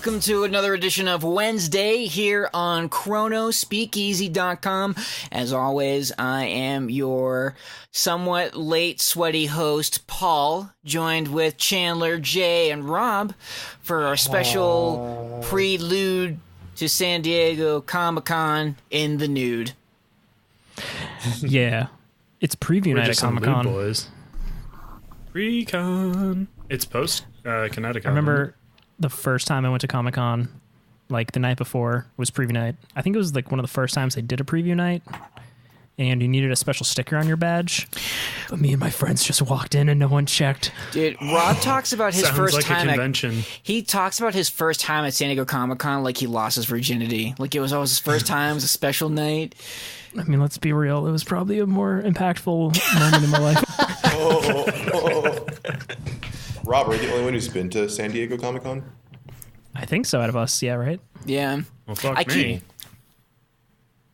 welcome to another edition of Wednesday here on ChronoSpeakeasy.com. As always, I am your somewhat late, sweaty host, Paul, joined with Chandler, Jay, and Rob for our special prelude to San Diego Comic-Con in the nude. Yeah, it's preview night at Comic-Con. Boys. Pre-con. It's post Connecticut. I remember the first time I went to Comic-Con, like the night before, was preview night. I think it was like one of the first times they did a preview night, and you needed a special sticker on your badge. But me and my friends just walked in and no one checked. Dude, Rob talks about his first like time a convention. He talks about his first time at San Diego Comic-Con like he lost his virginity. Like it was always his first time, it was a special night. I mean, let's be real. It was probably a more impactful moment in my life. Rob, are you the only one who's been to San Diego Comic-Con? I think so, out of us. Yeah, right? Yeah. Well, fuck me.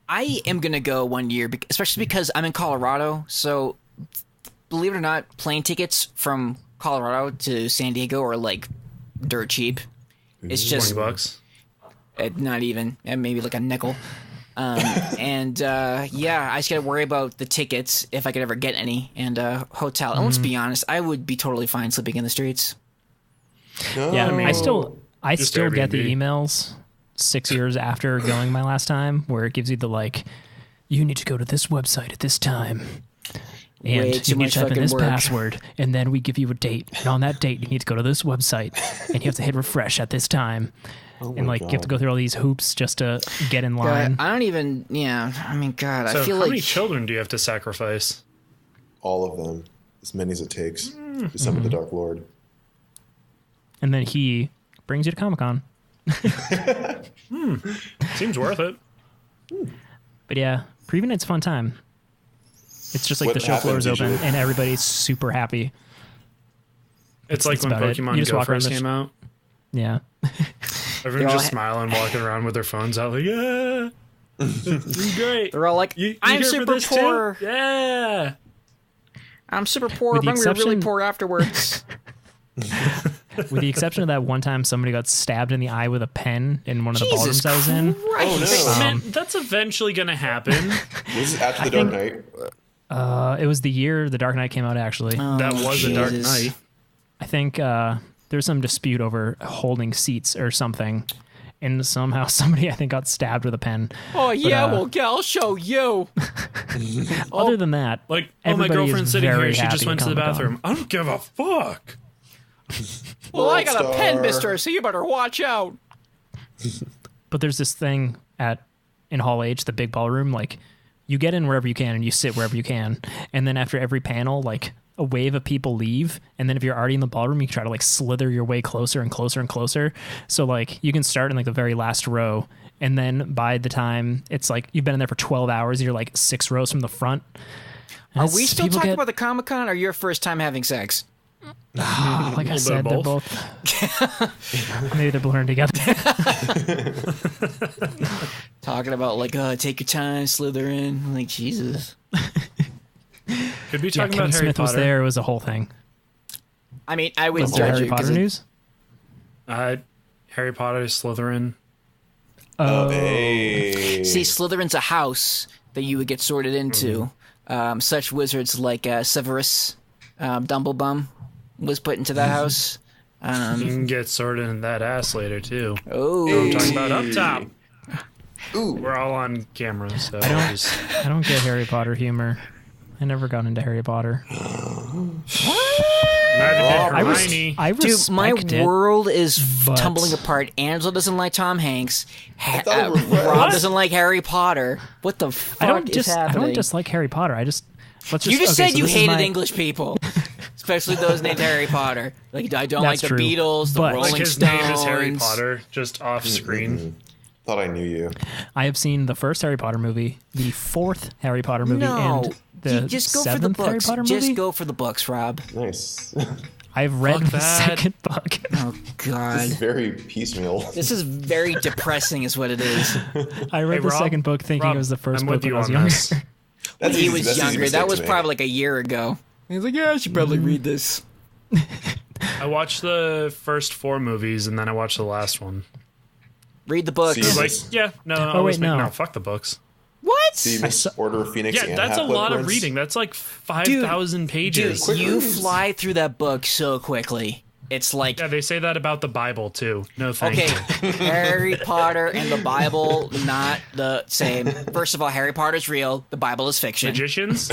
I am going to go one year, especially because I'm in Colorado. So, believe it or not, plane tickets from Colorado to San Diego are like dirt cheap. It's just $20. Not even, maybe like a nickel. I just gotta worry about the tickets if I could ever get any, and hotel. And let's be honest, I would be totally fine sleeping in the streets. No. Yeah, I still get the Airbnb. emails 6 years after going my last time, where it gives you the like, you need to go to this website at this time, and Way you too need much to type in fucking this work. password, and then we give you a date, and on that date you need to go to this website, and you have to hit refresh at this time. And like you have to go through all these hoops just to get in line. God, I don't even. Yeah, I mean, God, So I feel how like many children do you have to sacrifice? All of them. As many as it takes to summon the Dark Lord. And then he brings you to Comic-Con. Seems worth it. But yeah, preview night's a fun time. It's just like What the show floor is happens open usually? and everybody's super happy. It's like That's when about it. You Pokemon just Go walk around first the came out. Yeah. Everyone's all just smiling, walking around with their phones out like, yeah, great. they're all like, You "I'm here for super this too? poor. Yeah. I'm super poor. With I'm the gonna be really exception- poor afterwards." With the exception of that one time somebody got stabbed in the eye with a pen in one of the Jesus ballrooms I was in. Christ. Oh, no. Man, that's eventually going to happen. Was this after the Dark Knight? It was the year The Dark Knight came out, actually. That was a Dark Jesus. Knight. I think there was some dispute over holding seats or something. And somehow somebody, I think, got stabbed with a pen. Oh yeah, But, I'll show you. Other than that, Like, oh, my everybody is girlfriend's sitting very here. She just happy went at to the Comic-Con. bathroom. I don't give a fuck. Well, I got a pen, Star. mister, so you better watch out. But there's this thing in Hall H, the big ballroom, like you get in wherever you can and you sit wherever you can. And then after every panel, like a wave of people leave. And then if you're already in the ballroom, you try to like slither your way closer and closer and closer. So like you can start in like the very last row. And then by the time it's like you've been in there for 12 hours, you're like 6 rows from the front. And Are it's- we still people talking get- about the Comic-Con or your first time having sex? Like I bit said, of they're both. both. Maybe they're blurring together. Talking about like, take your time, slither in. I'm like, Jesus. Could be Yeah, talking Kevin about Harry Smith was Potter. there. It was a whole thing. I mean, I wouldn't Was there judge Harry you. Potter 'cause news? Harry Potter, Slytherin. Oh, Hey. See, Slytherin's a house that you would get sorted into. Such wizards like Severus Dumblebum was put into that house. You can get sorted in that ass later, too. Oh, I'm talking about up top. Ooh. We're all on camera, so I don't get Harry Potter humor. I never got into Harry Potter. Neither did I Hermione. respect dude, my it. world is but- tumbling apart. Angela doesn't like Tom Hanks. thought it was Rob What? doesn't like Harry Potter. What the fuck I don't is happening? I don't dislike Harry Potter. Let's just You just okay, said so you this is hated my- English people, especially those named Harry Potter. Like I don't That's like the true, Beatles, the but- Rolling like his Stones. name is Harry Potter, just off screen. Thought I knew you. I have seen the first Harry Potter movie, the fourth Harry Potter movie, No, and the you just go for the seventh Harry books. Potter Just movie. go for the books, Rob. Nice. I've read Fuck the that. second book. Oh God, Very piecemeal. this is very depressing, is what it is. I read Hey, the Rob, second book thinking Rob, it was the first I'm book with when you I was on younger. this. That's He easy- was that's easy younger. mistake That to was make. probably like a year ago. He's like, yeah, I should probably read this. I watched the first 4 movies, and then I watched the last one. Read the books. I was like, yeah, no, fuck the books. What? So you missed Order of Phoenix Yeah, and that's a Half-Blood lot of Prince? reading. That's like 5,000 pages. Dude, you reads. fly through that book so quickly. It's like, Yeah, they say that about the Bible, too. No, thank okay, you. Harry Potter and the Bible, not the same. First of all, Harry Potter's real. The Bible is fiction. Magicians?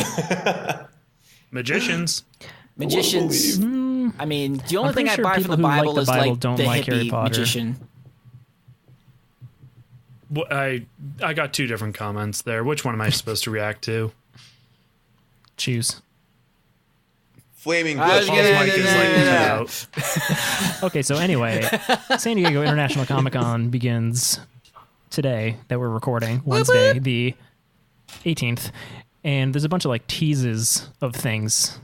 Magicians. Magicians. I mean, the only thing pretty I sure buy from people the who like Bible the is Bible like don't the like Harry hippie Potter. magician. I got 2 different comments there. Which one am I supposed to react to? Choose. Flaming I was Bush. gonna- Mike is like yeah. cut out. Okay, so anyway, San Diego International Comic Con begins today that we're recording, Wednesday, the 18th. And there's a bunch of like teases of things.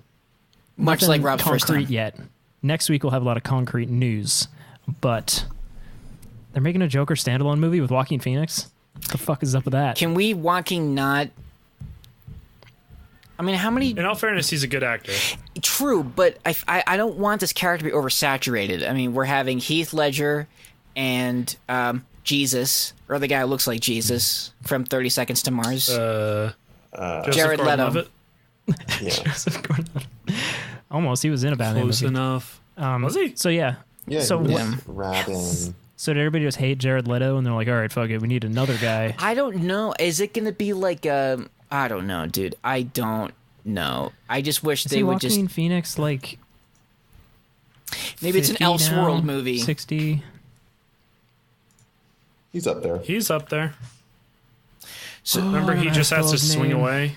Much Nothing like Rob's first concrete time. yet. Next week we'll have a lot of concrete news, but they're making a Joker standalone movie with Joaquin Phoenix. What the fuck is up with that? Can we Joaquin not? I mean, how many? In all fairness, he's a good actor. True, but I don't want this character to be oversaturated. I mean, we're having Heath Ledger and Jesus, or the guy who looks like Jesus from 30 Seconds to Mars. Joseph Jared Leto. Gordon-Levitt? Yeah. Joseph Gordon- Almost, he was in a Batman Close movie. enough. Was he? So yeah. Yeah, So he was Yeah. Robin. So did everybody just hate Jared Leto and they're like, all right, fuck it, we need another guy? I don't know. Is it going to be like I don't know, dude. I don't know. I just wish Is they he would Joaquin just. Phoenix like Maybe it's an 50 now? Elseworld movie. 60? He's up there. He's up there. So, Remember, he I just has spell to his swing name. away.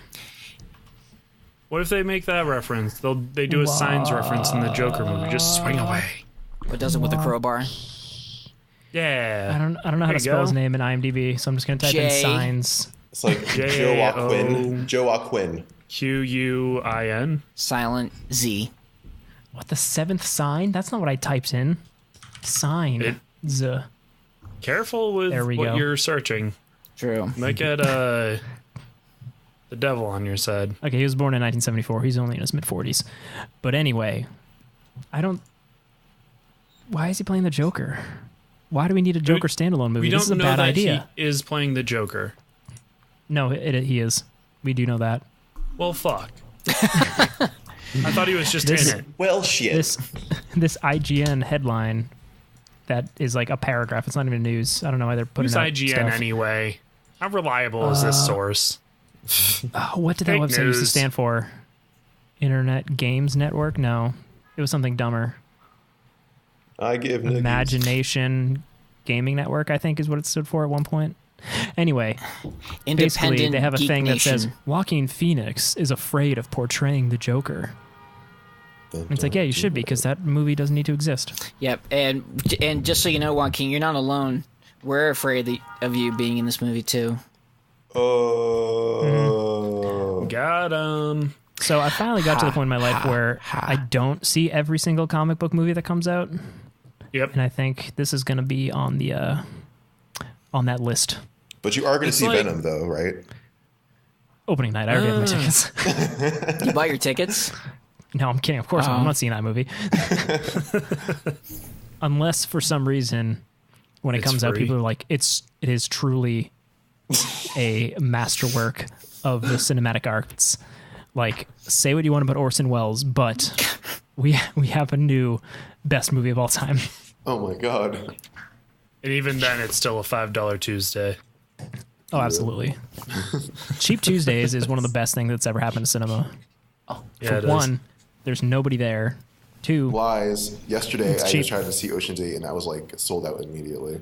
What if they make that reference? They do a Signs reference in the Joker movie. Just swing away. but does it with a crowbar. Yeah. I don't know how There to you spell go. his name in IMDb, so I'm just gonna type in J. signs. It's like J-O- Joe Aquin. Quin. Silent Z. What, the 7th sign? That's not what I typed in. Sign. It- Z. Careful with There we what go. you're searching. True. Might get the devil on your side. Okay, he was born in 1974. He's only in his mid-40s. But anyway, why is he playing the Joker? Why do we need a Joker standalone movie? We This don't is a know bad that idea. he is playing the Joker. No, he is. We do know that. Well, fuck. I thought he was just This- in it. Well, shit. This IGN headline that is like a paragraph. It's not even news. I don't know why they're putting Who's out IGN stuff. anyway? How reliable is this source? Oh, what did that Fake website used to news. stand for? Internet Games Network? No, it was something dumber. I give niggas. Imagination Gaming Network, I think, is what it stood for at one point. Anyway, basically, Independent they have a Geek thing that says Nation. Joaquin Phoenix is afraid of portraying the Joker. Dun, It's like, dun, yeah, you should be, because that movie doesn't need to exist. Yep, and just so you know, Joaquin, you're not alone. We're afraid of you being in this movie too. Oh. Got him. So I finally got to the point in my life where I don't see every single comic book movie that comes out, Yep. and I think this is going to be on the on that list. But you are going to It's see like- Venom, though, right? Opening night, I already have my tickets. You buy your tickets? No, I'm kidding. Of course not. I'm not seeing that movie. Unless for some reason, when it It's comes out, free. people are like, it is truly a masterwork of the cinematic arts. Like, say what you want about Orson Welles, but we have a new best movie of all time. Oh, my God. And even then, it's still a $5 Tuesday. Oh, absolutely. Cheap Tuesdays is one of the best things that's ever happened to cinema. Yeah, For it is. one, there's nobody there. Two, Lies. Yesterday, I cheap. just tried to see Ocean's 8, and I was, like, sold out immediately.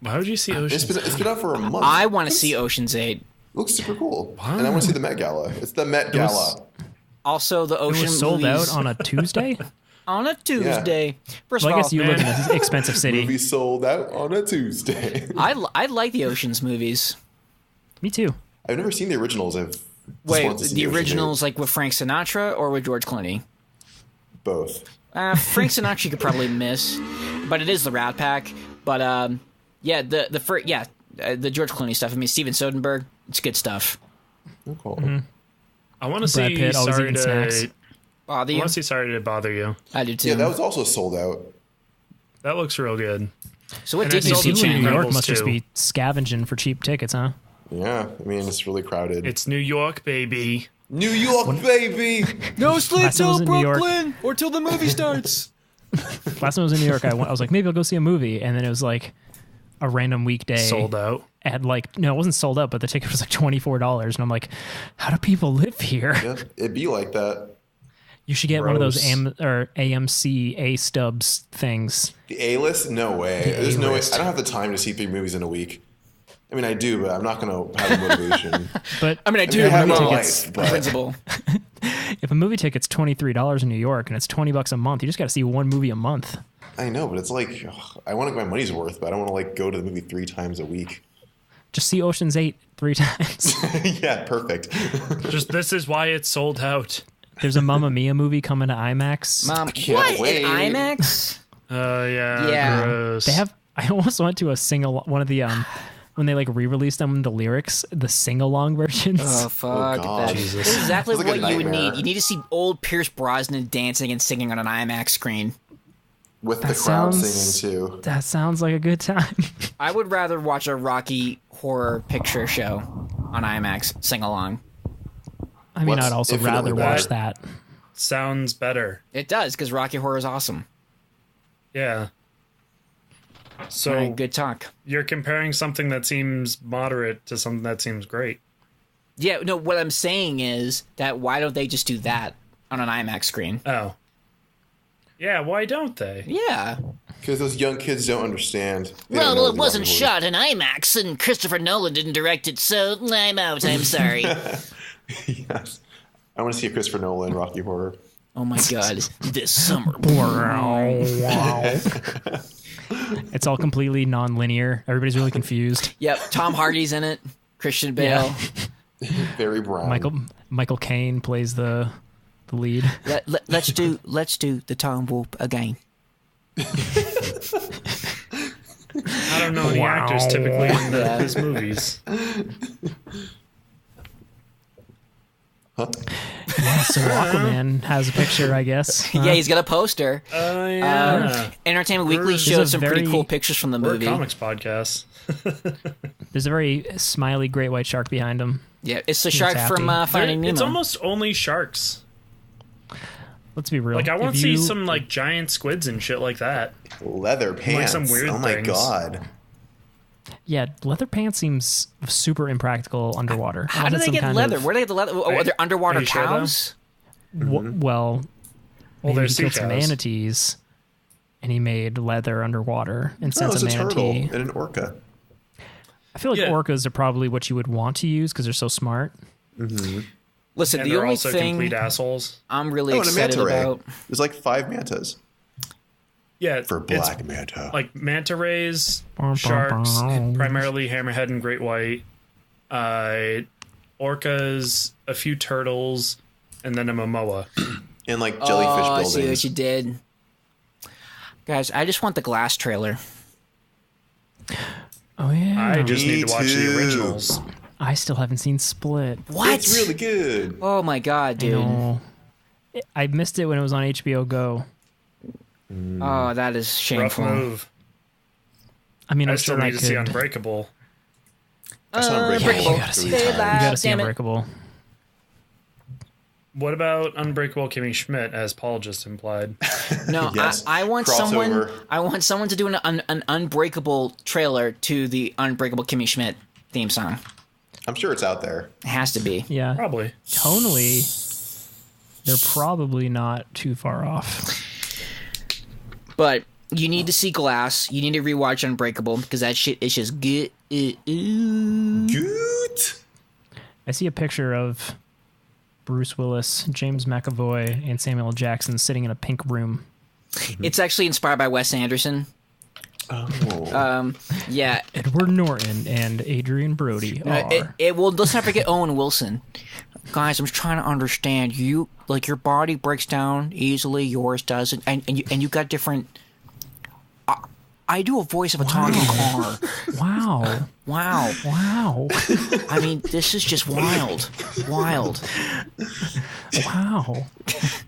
Why would you see Ocean's? It's been out for a month. I want to see Ocean's 8. It looks super cool. And I want to see the Met Gala. It's the Met Gala. Also, the it Ocean was sold movies out on a Tuesday? on a Tuesday. First Well, of I all, guess you live in an expensive city. Movie sold out on a Tuesday. I like the Ocean's movies. Me too. I've never seen the originals. I've just Wait, wanted to see the Ocean's originals like with Frank Sinatra or with George Clooney? 8. Both. Frank Sinatra you could probably miss, but it is the Rat Pack. But yeah, the George Clooney stuff. I mean, Steven Soderbergh, it's good stuff. Oh, cool. I want to Brad see. Pitt always Sorry eating snacks. to bother you? Honestly, sorry to bother you. I do too. Yeah, that was also sold out. That looks real good. So what And did I you sold see, it to People in New Incredibles York Chandler? must just too. be scavenging for cheap tickets, huh? Yeah, I mean, it's really crowded. It's New York, baby. New York, baby! No sleep Last time I was till in New York. Brooklyn or till the movie starts. Last time I was in New York, I was like, maybe I'll go see a movie, and then it was like a random weekday. Sold out. At like, no, it wasn't sold out, but the ticket was like $24, and I'm like, how do people live here? Yeah, it'd be like that. You should get one of those Gross. AMC A Stubs things. The A-list? No way. The There's no way. A-list. I don't have the time to see 3 movies in a week. I mean, I do, but I'm not going to have the motivation. But I mean, I do I have remember no tickets life, but- principle. if a movie ticket's $23 in New York and it's $20 a month, you just got to see one movie a month. I know, but it's like, ugh, I want to get my money's worth, but I don't want to like go to the movie 3 times a week. Just see Ocean's 8 3 times. Yeah, perfect. Just this is why it's sold out. There's a Mamma Mia movie coming to IMAX. Mom, can't what? wait. In IMAX? Yeah. Yeah. Gross. They have. I almost went to a one of the when they like re-released them, the lyrics, the sing-along versions. Oh, fuck. God. That Jesus. is exactly It's like what a you would nightmare. need. You need to see old Pierce Brosnan dancing and singing on an IMAX screen. With the That crowd sounds- singing too. That sounds like a good time. I would rather watch a Rocky Horror Picture Show on IMAX sing along. I mean, What's I'd also infinitely rather watch better? that. Sounds better. It does, because Rocky Horror is awesome. Yeah. So All right, good talk. you're comparing something that seems moderate to something that seems great. Yeah, no, what I'm saying is that why don't they just do that on an IMAX screen? Oh. Yeah, why don't they? Yeah. Because those young kids don't understand. They don't know Well, the it wasn't Rocky shot in IMAX, and Christopher Nolan didn't direct it, so I'm out. I'm sorry. Horror. Yes. I want to see a Christopher Nolan Rocky Horror. Oh my god, this summer. It's all completely non-linear. Everybody's really confused. Yep, Tom Hardy's in it. Christian Bale. Very brown. Michael Caine plays the lead. Let's do the Tom Whoop again. I don't know any actors typically in these movies. Yeah, so Aquaman has a picture, I guess. Yeah, he's got a poster. Oh, yeah. Entertainment Weekly There's showed a some pretty very- cool pictures from the We're a movie. comics podcast. There's a very smiley great white shark behind him. Yeah, it's the shark happy. from Finding Nemo. It's almost only sharks. Let's be real. Like, I want to If see you- some, like, giant squids and shit like that. Leather pants. some weird oh my things. god. Yeah, leather pants seems super impractical underwater. How do they get leather? Where do they get the leather? Oh, are there underwater Are you sure, though? cows? Well, Well, maybe they're he sea killed some cows. manatees, and he made leather underwater and Oh, sent it's a a turtle manatee. and an orca. I feel like Yeah. orcas are probably what you would want to use because they're so smart. Listen, And the they're only also thing complete assholes. I'm really Oh, and a excited manta ray. about. There's like 5 mantas Yeah, for it's black manta. like manta rays, Bum, bum, sharks, bum. primarily hammerhead and great white, orcas, a few turtles, and then a momoa. And like jellyfish Oh, I see what buildings. you did. Guys, I just want the Glass trailer. Oh yeah, I just Me need to watch too. the originals. I still haven't seen Split. What? It's really good. Oh my god, dude. No. I missed it when it was on HBO Go. Oh, that is Rough shameful. move. I mean, I I'm still still need not to see good. Unbreakable. I saw Unbreakable. Unbreakable. you gotta see really Stay tired. You alive. gotta see Damn it. Unbreakable. What about Unbreakable Kimmy Schmidt, as Paul just implied? No, Yes. I want Crossover. someone. I want someone to do an Unbreakable trailer to the Unbreakable Kimmy Schmidt theme song. I'm sure it's out there. It has to be. Yeah, Probably. tonally, they're probably not too far off. But you need to see Glass. You need to rewatch Unbreakable because that shit is just good. Good. I see a picture of Bruce Willis, James McAvoy, and Samuel L. Jackson sitting in a pink room. It's actually inspired by Wes Anderson. Oh. Yeah. Edward Norton and Adrian Brody are. Well, let's not forget Owen Wilson. Guys, I'm just trying to understand. You like your body breaks down easily, yours doesn't, and you got different. I do a voice of a talking car. Wow. Wow. Wow. I mean, this is just wild. Wild. Wow.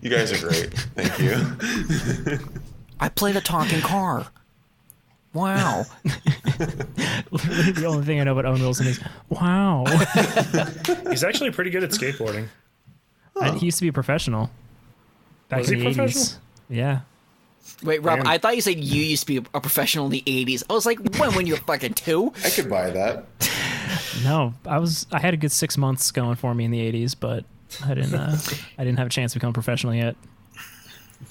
You guys are great. Thank you. I played a talking car. Wow. Literally the only thing I know about Owen Wilson is, wow. He's actually pretty good at skateboarding. He used to be a professional. Back Was in he the 80s. professional? Yeah. Wait, Rob, Damn. I thought you said you used to be a professional in the 80s. I was like, when you were fucking 2? I could buy that. No, I had a good 6 months going for me in the 80s, but I didn't have a chance to become a professional yet.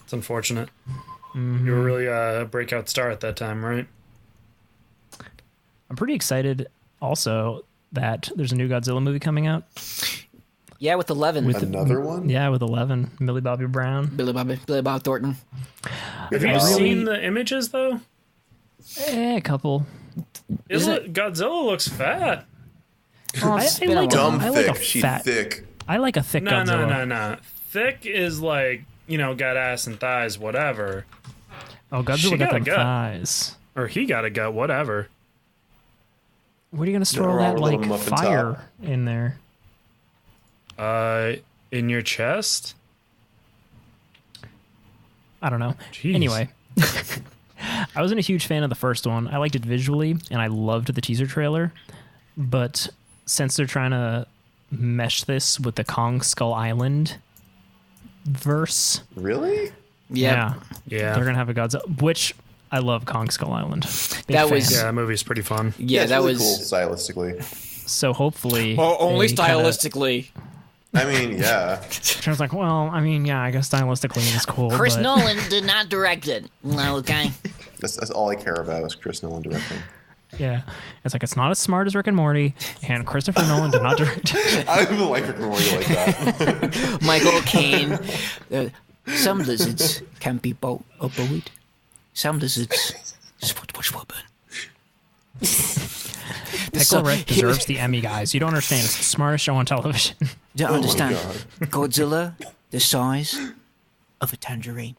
It's unfortunate. You were really a breakout star at that time, right? I'm pretty excited also that there's a new Godzilla movie coming out. Yeah, with 11. Another one? Yeah, with 11. Millie Bobby Brown. Billy Bob Thornton. Have you really- seen the images, though? A couple. Godzilla looks fat. Oh, I it's been a like while. Dumb I like thick. a She's fat- thick. I like a thick No. Godzilla. Thick is like, got ass and thighs, whatever. Oh, She Godzilla got got a them gut. thighs. Or he got a gut, whatever. What are you going to store all Nothing wrong that, with a like, little muffin fire top. in there? In your chest? I don't know. Jeez. Anyway. I wasn't a huge fan of the first one. I liked it visually, and I loved the teaser trailer. But since they're trying to mesh this with the Kong Skull Island verse, Really? Yeah. Yeah. they're going to have a Godzilla, which I love Kong Skull Island. Big That fan. was- Yeah, that movie's pretty fun. Yeah, it's that really was. cool stylistically. So hopefully. Only they kinda- stylistically. I mean, yeah. I was like, well, I mean, yeah, I guess stylistically it's cool. Chris but Nolan did not direct it. Okay. That's all I care about is Chris Nolan directing. Yeah. It's like, it's not as smart as Rick and Morty, and Christopher Nolan did not direct it. I don't even like Rick and Morty like that. Michael Caine. Some lizards can be obeyed. Some lizards woman. Pickle Rick deserves the Emmy, guys. You don't understand. It's the smartest show on television. You don't understand. God. Godzilla, the size of a tangerine.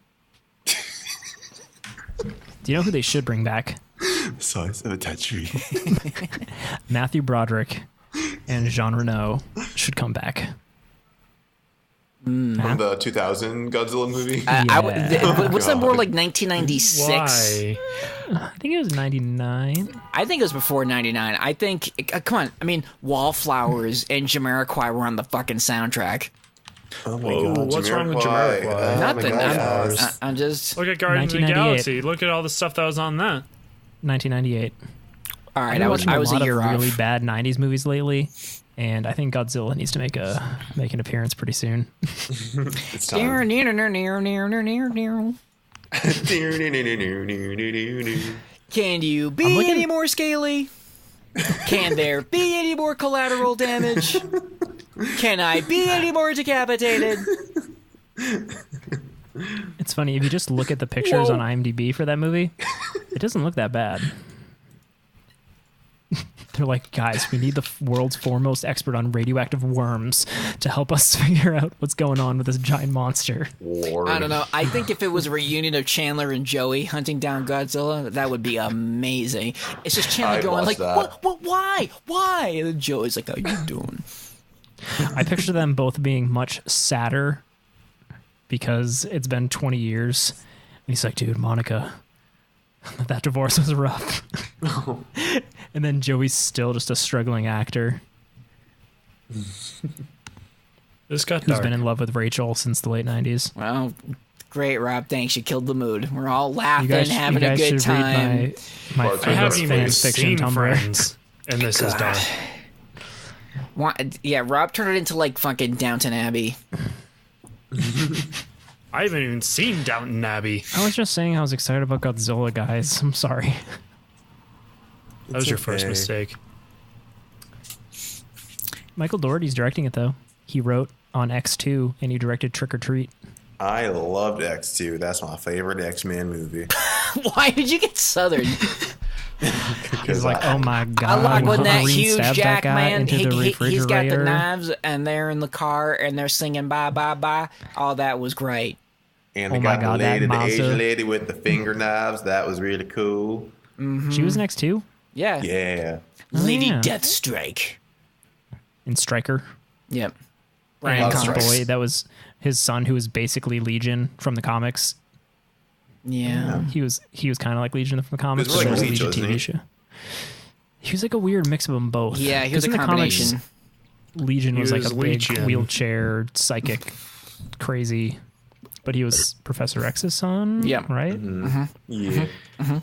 Do you know who they should bring back? Size of a tattoo. Matthew Broderick and Jean Reno should come back. From the 2000 Godzilla movie. What's that God. more like 1996? Why? I think it was 99. I think it was before 99. I think, come on, I mean, Wallflowers and Jamiroquai were on the fucking soundtrack. Oh my Whoa, God. what's wrong with Jamiroquai. Jamiroquai? Oh my Nothing. God. I'm just. Look at Guardians of the 1998. Galaxy. Look at all the stuff that was on that. 1998. All right, I've been watching I was a a lot year of really off. bad 90s movies lately, and I think Godzilla needs to make an appearance pretty soon. It's time. Can you I'm be looking- any more scaly? Can there be any more collateral damage? Can I be any more decapitated? It's funny, if you just look at the pictures Whoa. on IMDb for that movie, it doesn't look that bad. They're like, guys, we need the world's foremost expert on radioactive worms to help us figure out what's going on with this giant monster. Lord. I don't know. I think if it was a reunion of Chandler and Joey hunting down Godzilla, that would be amazing. It's just Chandler I'd going watch like, that. "What? Why?" And then Joey's like, "How you doing?" I picture them both being much sadder because it's been 20 years. And he's like, dude, Monica, that divorce was rough. And then Joey's still just a struggling actor This got who's dark. been in love with Rachel since the late 90s. Well, great, Rob. Thanks. You killed the mood. We're all laughing, You having a guys good should read time. my Well, I I haven't famous even fan fiction seen Tumblr. Friends, and this is dark. Yeah, Rob turned it into like fucking Downton Abbey. I haven't even seen Downton Abbey. I was just saying I was excited about Godzilla, guys. I'm sorry. That was your first okay. mistake. Michael Dougherty's directing it, though. He wrote on X2 and he directed Trick or Treat. I loved X2. That's my favorite X-Men movie. Why did you get southern? He's like, oh my I god, like when that Wolverine huge stabs Jack that guy man, into the he's got the refrigerator. knives and they're in the car and they're singing bye bye bye. All that was great. And Oh they my got God, the that lady, the Mazda. Asian lady with the finger knives. That was really cool. She was in X2 Yeah. Lady yeah. Deathstrike. in Striker. Yep. Brian and his Cox. boy, that was his son, who was basically Legion from the comics. Yeah. He was kind of like Legion from the comics. He was but like there was a Legion, Legion TV wasn't show. He was like a weird mix of them both. Yeah, he was 'Cause a in the combination. comics, Legion He was like was a big Legion. wheelchair psychic, crazy. But he was Professor X's son, Yeah. right? Yeah. And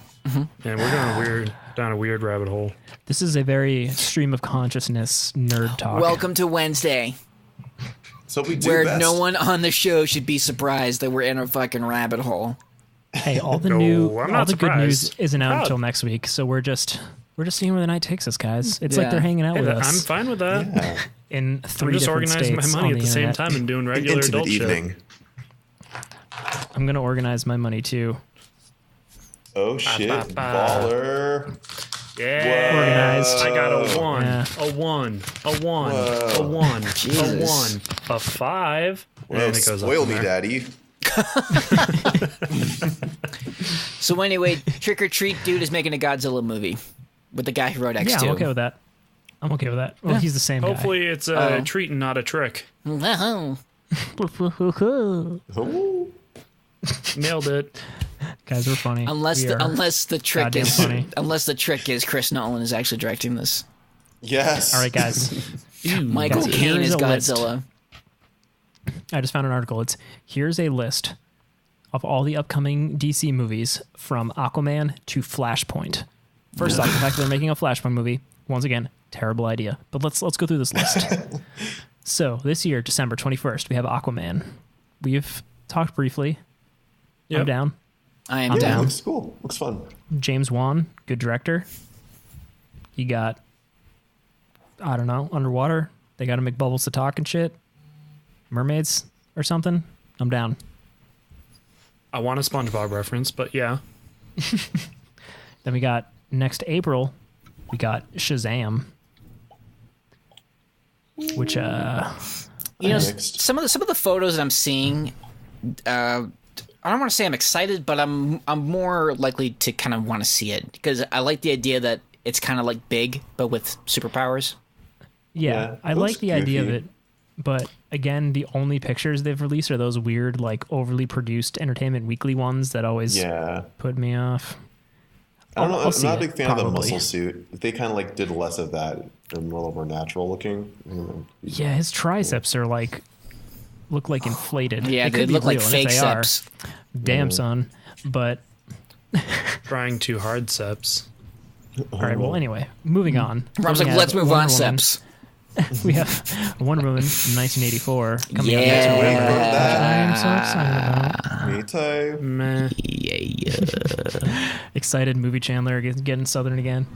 we're going down a weird rabbit hole. This is a very stream of consciousness nerd talk. Welcome to Wednesday, So we do where best. no one on the show should be surprised that we're in a fucking rabbit hole. Hey, all the No, I'm all not the good news surprised. isn't out Proud. until next week, so we're just seeing where the night takes us, guys. It's Yeah. like they're hanging out with I'm us fine with that. Yeah. in I'm three just different organizing my states money on at the same internet. time and doing An regular intimate adult evening. shit. I'm gonna organize my money too. Oh shit, Ba-ba-ba. baller. Yeah. Organized. I got a 1, Yeah. a 1, a 1, Whoa. a 1, Jesus. a 1, a 5. Well, and it goes spoil up me, from there. daddy. So anyway, Trick or Treat dude is making a Godzilla movie with the guy who wrote X2. Yeah, I'm okay with that. Well, he's the same Hopefully it's a Oh. treat and not a trick. Wow. guy. Ooh. Nailed it. Guys, we're funny. Unless We the are unless the trick goddamn is funny. unless the trick is Chris Nolan is actually directing this. Yes. All right, guys. Michael Guys, Caine here's is a list. Godzilla. I just found an article. Here's a list of all the upcoming DC movies from Aquaman to Flashpoint. First off, the fact that they're making a Flashpoint movie, once again, terrible idea. But let's go through this list. So this year, December 21st, we have Aquaman. We've talked briefly. I'm Yep. down. I am I'm Yeah, down. looks cool. Looks fun. James Wan, good director. He got, I don't know, underwater. They got to make bubbles to talk and shit. Mermaids or something. I'm down. I want a SpongeBob reference, but yeah. Then we got next April, we got Shazam, which You know, Mixed. some of the photos that I'm seeing, I don't want to say I'm excited, but I'm more likely to kind of want to see it because I like the idea that it's kind of like Big but with superpowers. yeah, Yeah, I it like looks the idea of goofy. it, but again, the only pictures they've released are those weird, like overly produced Entertainment Weekly ones that always Yeah. put me off. I don't know. I'll I'm see not a it, big fan of the probably. muscle suit. If they kind of like did less of that and a little more natural looking. Yeah, his triceps are like look like inflated. Yeah, It they could be look like real, and if fake they are, steps. damn son. But Trying too hard, Seps. all right, well, anyway, moving on. Rob's We like, have let's move Wonder on, Woman. Seps. We have Wonder Woman from 1984 coming out next Yeah. November. Which I am so excited about. Me too. Meh. Yeah. Excited movie Chandler getting southern again.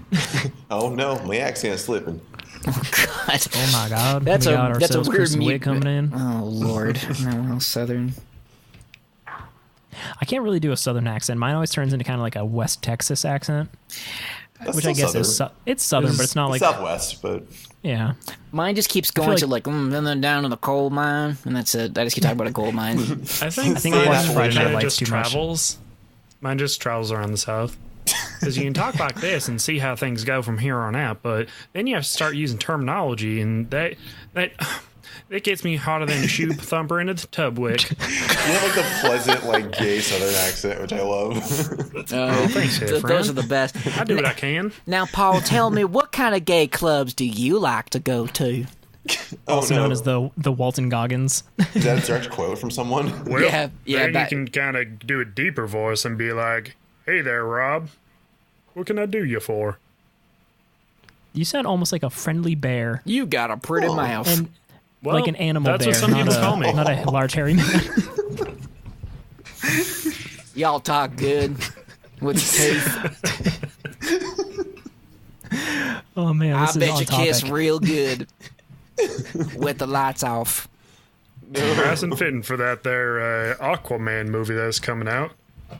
Oh no, my accent's slipping. God. Oh my god. That's we a- got that's a ourselves weird Kristen mute- Wiig coming in. Oh Lord, no, well, Southern. I can't really do a southern accent. Mine always turns into kind of like a West Texas accent, That's which I still guess is it's southern, but it's not like Southwest, but yeah. Mine just keeps going like- to like, and then down in the coal mine, and that's it. I just keep talking about a gold mine. I think think I watched mine Friday Night kinda Lights just too much. travels. Mine just travels around the South. Because you can talk like this and see how things go from here on out, but then you have to start using terminology, and that gets me hotter than a shoe thumper in a tub wick. you have like the pleasant, like gay Southern accent, which I love. Thanks, Those friend. are the best. I do what I can. Now, Paul, tell me, what kind of gay clubs do you like to go to? Also oh, no. known as the Walton Goggins. Is that a direct quote from someone? Well, Yeah, then that- you can kind of do a deeper voice and be like, "Hey there, Rob. What can I do you for?" You sound almost like a friendly bear You got a pretty Oh. mouth. and Well, like an animal that's bear, what some not people call me. not a large hairy man. Y'all talk good with your teeth. Oh man, I this is bet on you topic. kiss real good with the lights off. Nice and fitting for that there Aquaman movie that's coming out.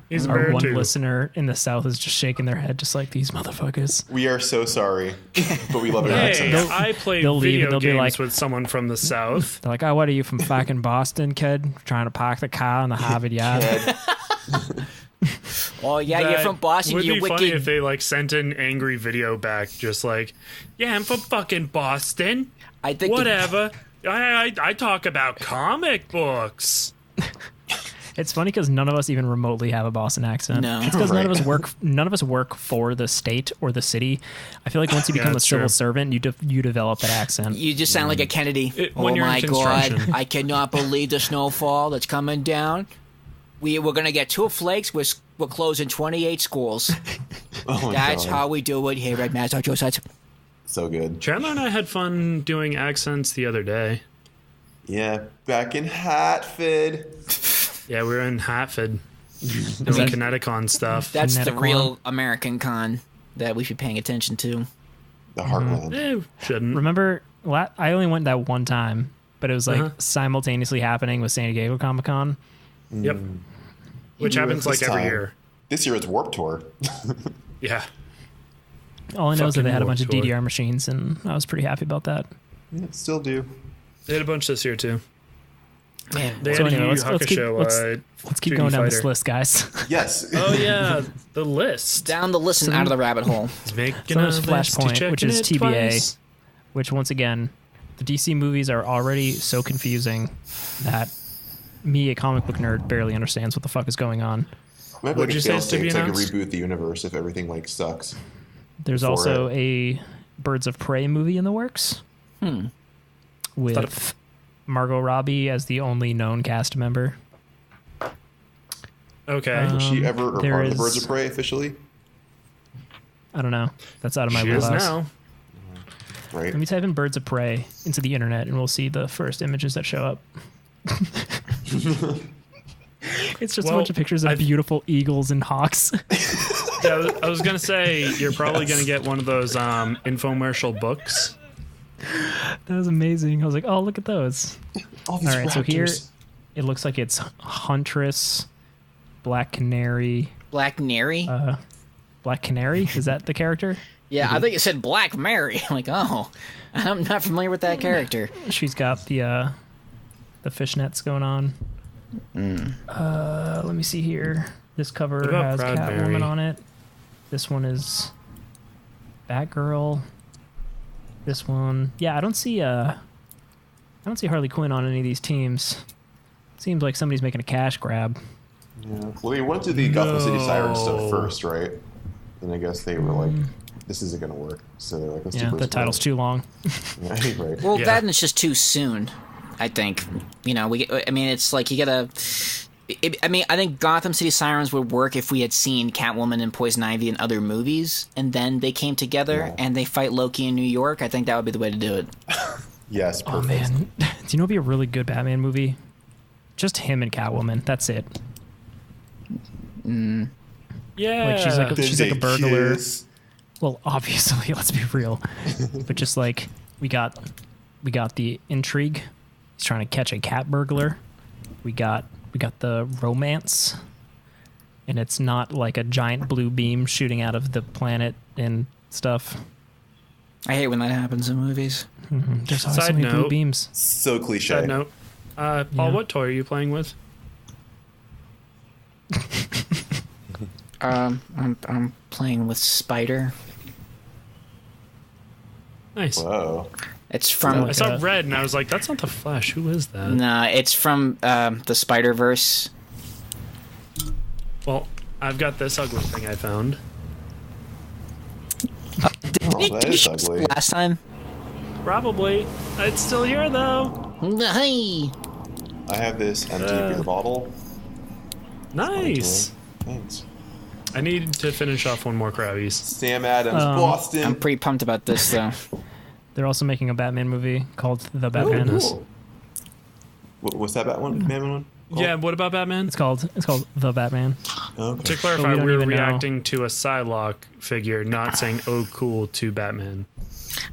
He's a Our bear one too. listener in the South is just shaking their head, just like these motherfuckers. We are so sorry, but we love your Hey, accent. I play they'll leave video and they'll be games like- with someone from the South. They're like, "Oh, what are you from fucking Boston, kid? Trying to park the car in the Harvard yard?" Ed, Oh yeah, you're That from Boston. Would You be funny if wicked. they like sent an angry video back, just like, "Yeah, I'm from fucking Boston. I think Whatever." I talk about comic books. It's funny because none of us even remotely have a Boston accent. No. It's because Right. none of us work for the state or the city. I feel like once you become a that's civil true. servant, you develop that accent. You just sound like a Kennedy. When Oh you're in my God! construction. I cannot believe the snowfall that's coming down. We're gonna get 2 flakes. We're closing 28 schools. Oh my That's God. how we do it here at Massachusetts. So good. Chandler and I had fun doing accents the other day. Yeah, back in Hatford. Yeah, we were in Hatford doing Kineticon stuff. That's the Kinetic real one. American con that we should be paying attention to. The Heartland. Shouldn't. Remember, I only went that one time, but it was like simultaneously happening with San Diego Comic Con. Yep. Which You happens were like this every time. year. This year it's Warp Tour. Yeah. All I know is that Fucking they had a bunch of Warped Tour. DDR machines, and I was pretty happy about that. Yeah, still do. They had a bunch this year too. Man, They So had anyway, a Yu let's keep- Hakusho, Let's keep 2D going down this fighter. list, guys. Yes. Oh yeah, the list. down the list and out of the rabbit hole. Making So there's a list, Flashpoint, checking which is it TBA. twice. Which, once again, the DC movies are already so confusing that me, a comic book nerd, barely understands what the fuck is going on. Might be What'd like you a say fail is to be state. It's like a announced? reboot the universe if everything like sucks. There's For also a Birds of Prey movie in the works. With Margot Robbie as the only known cast member. Okay. Was she ever there part of the is- Birds of Prey officially? I don't know. That's out of my she is wheelhouse. now. Right. Let me type in Birds of Prey into the internet and we'll see the first images that show up. It's just a Well, bunch of pictures of beautiful eagles and hawks. Yeah, I was gonna say you're probably gonna get one of those infomercial books. That was amazing. I was like, oh, look at those. All these All right, so here raptors. it looks like it's Huntress, Black Canary. Black Nary? Black Canary? Is that the character? Yeah, I think it said Black Mary. I'm like, oh, I'm not familiar with that character. She's got the fishnets going on. Let me see here. This cover What about has Proud Catwoman Mary? on it. This one is Batgirl. This one, yeah, I don't see Harley Quinn on any of these teams. Seems like somebody's making a cash grab. Yeah. Well, they went to the Gotham City Sirens No. stuff first, right? And I guess they were like, "This isn't going to work." So they're like, "Let's Yeah, do the Birds of Prey." title's too long. Yeah, right. Well, Yeah. that and it's just too soon. I think. I mean, it's like you gotta. I think Gotham City Sirens would work if we had seen Catwoman and Poison Ivy in other movies, and then they came together Yeah. and they fight Loki in New York. I think that would be the way to do it. Yes, Oh perfect. man, do you know what'd be a really good Batman movie? Just him and Catwoman. That's it. Yeah. Like she's like Did she's like a they burglar. kiss? Well, obviously, let's be real. But just like we got the intrigue. He's trying to catch a cat burglar. We got the romance. And it's not like a giant blue beam shooting out of the planet and stuff. I hate when that happens in movies. There's always so Side many blue note. beams. So cliche. Side note. Paul, Yeah. what toy are you playing with? I'm playing with Spider. Nice. Whoa. It's from I saw red and I was like, that's not the Flash. Who is that? no, it's from the Spider Verse. Well, I've got this ugly thing I found. Oh, that is ugly. Last time. Probably. It's still here though. Hey. I have this empty beer bottle. Nice. Thanks. I need to finish off one more Krabbies. Sam Adams, I'm Boston. pretty pumped about this though. They're also making a Batman movie called The Oh, Batman. cool. What's that Batman one? Yeah, what about Batman? It's called The Batman. Okay. To But clarify, we don't we were even know. reacting to a Psylocke figure, not saying "oh cool" to Batman.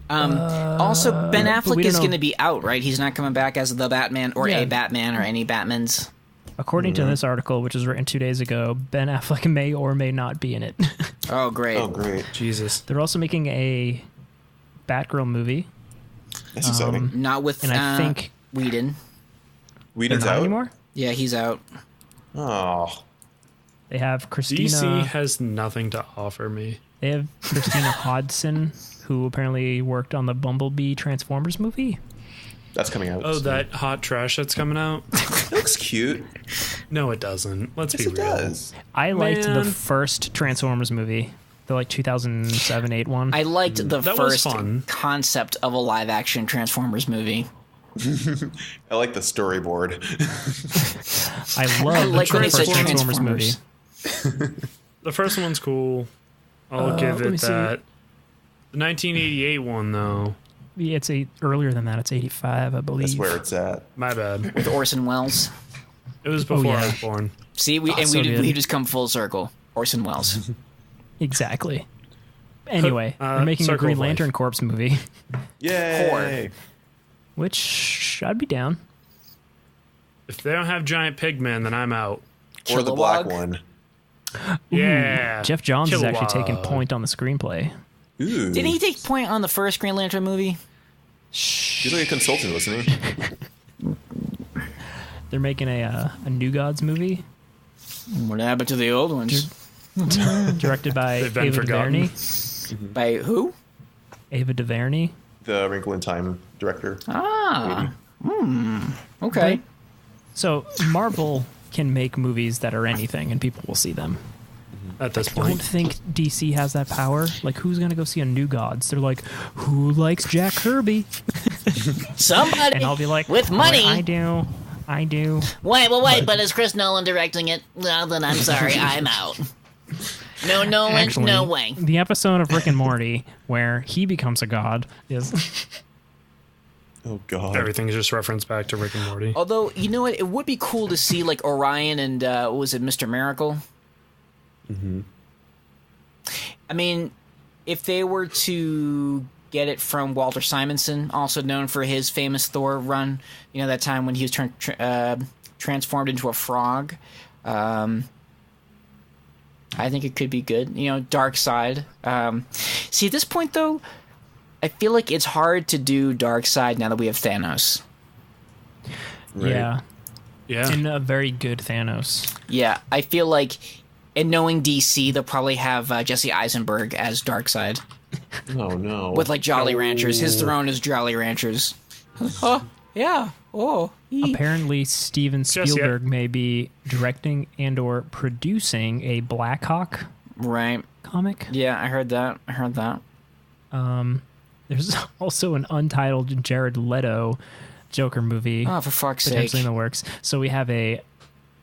Also, Ben but we Affleck don't is know. going to be out, right? He's not coming back as the Batman or Yeah. a Batman or any Batmans. According to this article, which was written 2 days ago, Ben Affleck may or may not be in it. Oh, great. Oh, great. Jesus. They're also making a Batgirl movie, That's exciting. Not with and I think Whedon. they're Whedon's not out? anymore. Yeah, he's out. Oh. They have Christina. DC has nothing to offer me. They have Christina Hodson, who apparently worked on the Bumblebee Transformers movie. That's coming out. Oh, soon. that hot trash that's coming out? It looks cute. No, it doesn't. Let's Yes, be it real. does. I liked the Man. first Transformers movie, the 2007-8 one. I liked the That was first fun. concept of a live-action Transformers movie. I like the storyboard. I love I like the when it first said Transformers movie. Transformers. The first one's cool. I'll give let me it see. that. The 1988 one, though. Yeah, it's earlier than that. It's 85, I believe. That's where it's at. My bad. With Orson Welles. It was before yeah. I was born. See, we so good. we just come full circle. Orson Welles. Exactly. Anyway, Uh, they're making a Circle Green of Life. Lantern Corps movie, Yay! which I'd be down. If they don't have giant pigmen, then I'm out. Or the black Kilowog? one. Yeah. Jeff Johns is actually Kilowog. taking point on the screenplay. Ooh. Didn't he take point on the first Green Lantern movie? He's like a consultant, wasn't he? They're making a New Gods movie What happened to the old ones? directed by They've been Ava forgotten. DuVernay. By who? Ava DuVernay. The Wrinkle in Time director. Ah. Okay. So Marvel can make movies that are anything, and people will see them. At this I don't point. think DC has that power. Like, who's gonna go see a New Gods? They're like, who likes Jack Kirby? Somebody And I'll be like, with money. I do. Wait, but is Chris Nolan directing it? Well, then I'm sorry, I'm out. No Nolan, Actually, no way. The episode of Rick and Morty where he becomes a god is Oh God. Everything's just referenced back to Rick and Morty. Although, you know what? It would be cool to see, like, Orion and, what was it, Mr. Miracle? Mm-hmm. I mean, if they were to get it from Walter Simonson, also known for his famous Thor run, you know, that time when he was transformed into a frog, I think it could be good. You know, Dark Side. See, at this point, though, I feel like it's hard to do Dark Side now that we have Thanos. Right. yeah, Yeah. and a very good Thanos. Yeah, I feel like, and knowing DC, they'll probably have Jesse Eisenberg as Darkseid Oh no. with like Jolly Ranchers. His throne is Jolly Ranchers. Oh yeah. Oh. Apparently, Steven Just yet. Spielberg may be directing and/or producing a Black Hawk Right. comic. Yeah, I heard that. There's also an untitled Jared Leto Joker movie Oh, for fuck's sake. potentially in the works. So we have a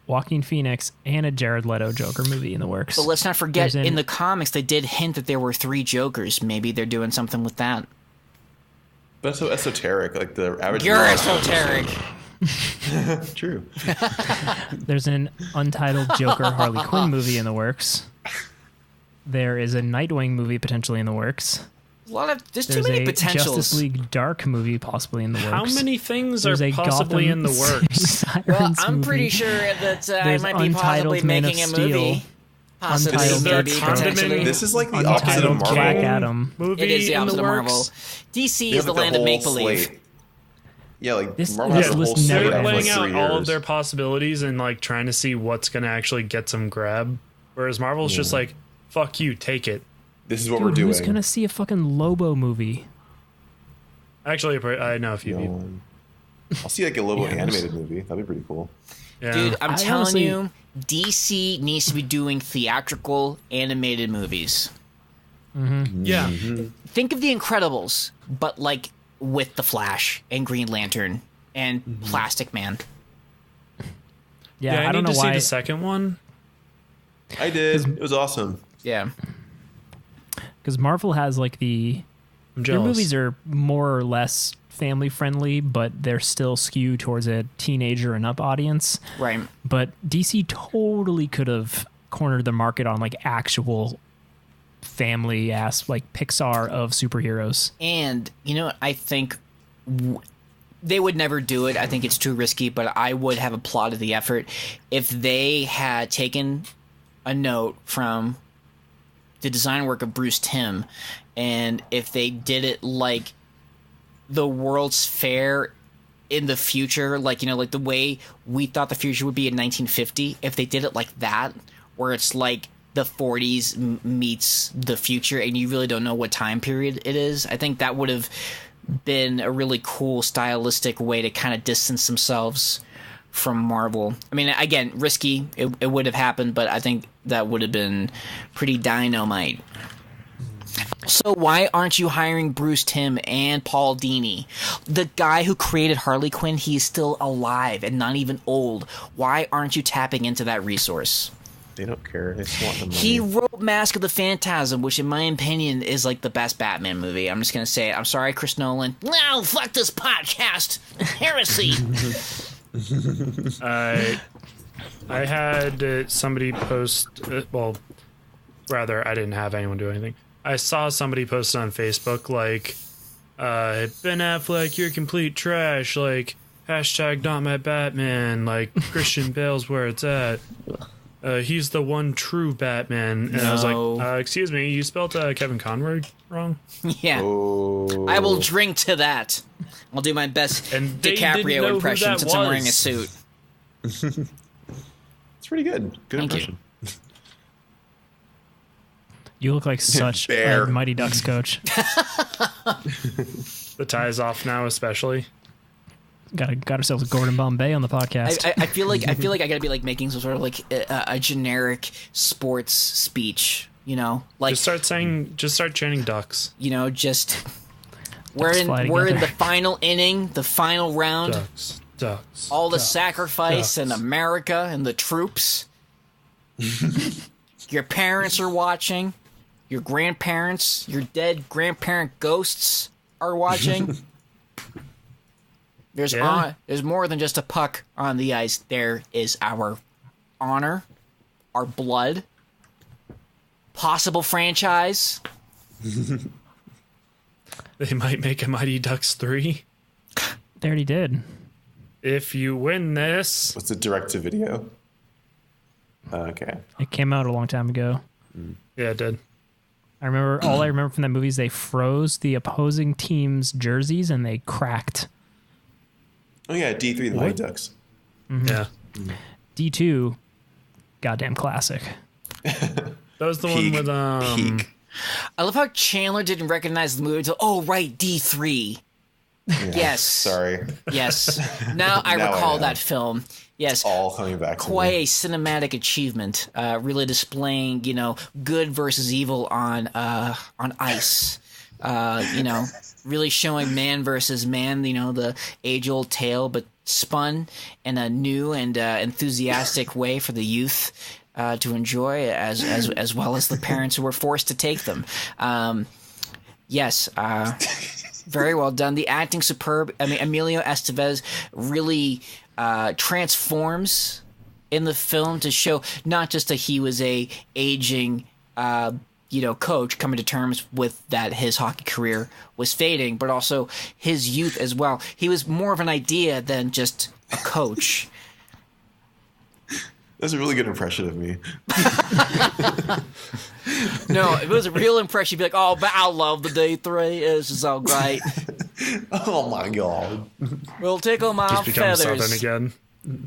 Joaquin Phoenix and a Jared Leto Joker movie in the works. But let's not forget, There's in the comics, they did hint that there were 3 Jokers. Maybe they're doing something with that. But it's so esoteric. Like the average. You're esoteric. True. There's an untitled Joker Harley Quinn movie in the works. There is a Nightwing movie potentially in the works. There's too There's many a potentials. Justice League Dark movie possibly in the works. How many things There's are a possibly Gotham in the works? Sirens Well, I'm movie. pretty sure that I There's might be possibly Untitled Man making a of movie. Steel. Possibly, Untitled maybe, Death Stroke. potentially. This is like the opposite of Untitled Marvel. Black Adam. Movie It is the in opposite the of works? Marvel. DC They is have, the like, land of whole make-believe. slate. Yeah, like This- Marvel this has a whole list never slate They're of, like, laying out 3 all of years. their possibilities and like trying to see what's going to actually get some grab. Whereas Marvel's just like, fuck you, take it. This is what Dude, we're doing. who's gonna see a fucking Lobo movie? Actually, I know a few No people. one. I'll see like a Lobo Yeah, there's- animated movie. That'd be pretty cool. Yeah. Dude, I'm I telling honestly- you, DC needs to be doing theatrical animated movies. yeah. Think of The Incredibles, but like with the Flash and Green Lantern and Plastic Man. Yeah, Yeah, I don't need know to see why. the second one. I did. It was awesome. Yeah. Because Marvel has like I'm their jealous. movies are more or less family friendly, but they're still skewed towards a teenager and up audience. Right. But DC totally could have cornered the market on like actual family ass like Pixar of superheroes. And, you know what, I think they would never do it. I think it's too risky, but I would have applauded the effort if they had taken a note from the design work of Bruce Timm, and if they did it like the World's Fair in the future, like, you know, like the way we thought the future would be in 1950, if they did it like that, where it's like the 40s meets the future and you really don't know what time period it is, I think that would have been a really cool stylistic way to kind of distance themselves from Marvel. I mean, again, risky. It would have happened, but I think that would have been pretty dynamite. So why aren't you hiring Bruce Timm and Paul Dini? The guy who created Harley Quinn, he is still alive and not even old. Why aren't you tapping into that resource? They don't care. They just want the money. He wrote Mask of the Phantasm, which in my opinion is like the best Batman movie. I'm just going to say it. I'm sorry, Chris Nolan. No, fuck this podcast. Heresy. I had somebody post, rather, I didn't have anyone do anything. I saw somebody post on Facebook, like, Ben Affleck, you're complete trash, like, hashtag not my Batman, like, Christian Bale's where it's at. He's the one true Batman. And I was like, excuse me, you spelled Kevin Conroy wrong? Yeah. Oh. I will drink to that. I'll do my best And they didn't DiCaprio know impression who that since I'm wearing a was. suit. It's pretty good. Good Thank you. impression. You look like such Bear. a Mighty Ducks coach. The tie is off now, especially. Got ourselves Gordon Bombay on the podcast. I feel like I gotta be like making some sort of like a generic sports speech, you know, like Just start chanting ducks. you know, just we're Ducks in fly we're in together. the final inning, the final round, Ducks. all the ducks, sacrifice ducks. and America and the troops. Your parents are watching. Your grandparents, your dead grandparent ghosts are watching. There's more than just a puck on the ice. There is our honor, our blood, possible franchise. They might make a Mighty Ducks 3. They already did. If you win this. What's it, direct to video? Okay. It came out a long time ago. Yeah, it did. I remember from that movie is they froze the opposing team's jerseys and they cracked. Oh yeah, D3, the Mighty Ducks. Yeah. D2, goddamn classic. That was the Peak. one with Peak. I love how Chandler didn't recognize the movie until, oh, right, D3. Yeah. Yes. Sorry. Yes. Now I Now I recall know. that film. Yes. All coming back to Quite me. a cinematic achievement, really displaying, you know, good versus evil on ice. You know, really showing man versus man, you know, the age-old tale, but spun in a new and enthusiastic way for the youth to enjoy, as well as the parents who were forced to take them. Yes. Very well done. The acting superb. I mean, Emilio Estevez really transforms in the film to show not just that he was a aging, coach coming to terms with that his hockey career was fading, but also his youth as well. He was more of an idea than just a coach. That's a really good impression of me. No, if it was a real impression, you'd be like, oh, but I love the day 3. This is all great. Oh my god. We'll tickle my just become feathers. Southern again.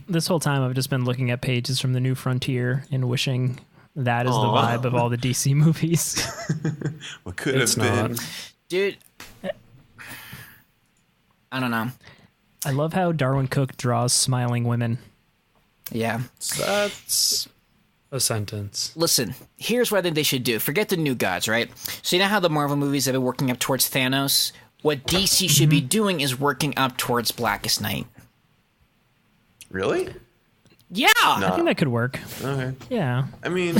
This whole time I've just been looking at pages from the New Frontier and wishing that is the Aw. vibe of all the DC movies. What could It's have been? not. Dude, I don't know. I love how Darwin Cook draws smiling women. Yeah. That's a sentence. Listen, here's what I think they should do. Forget the New Gods, right? So you know how the Marvel movies have been working up towards Thanos? What DC should be doing is working up towards Blackest Night. Really? Yeah! I think that could work. Okay. Yeah. I mean,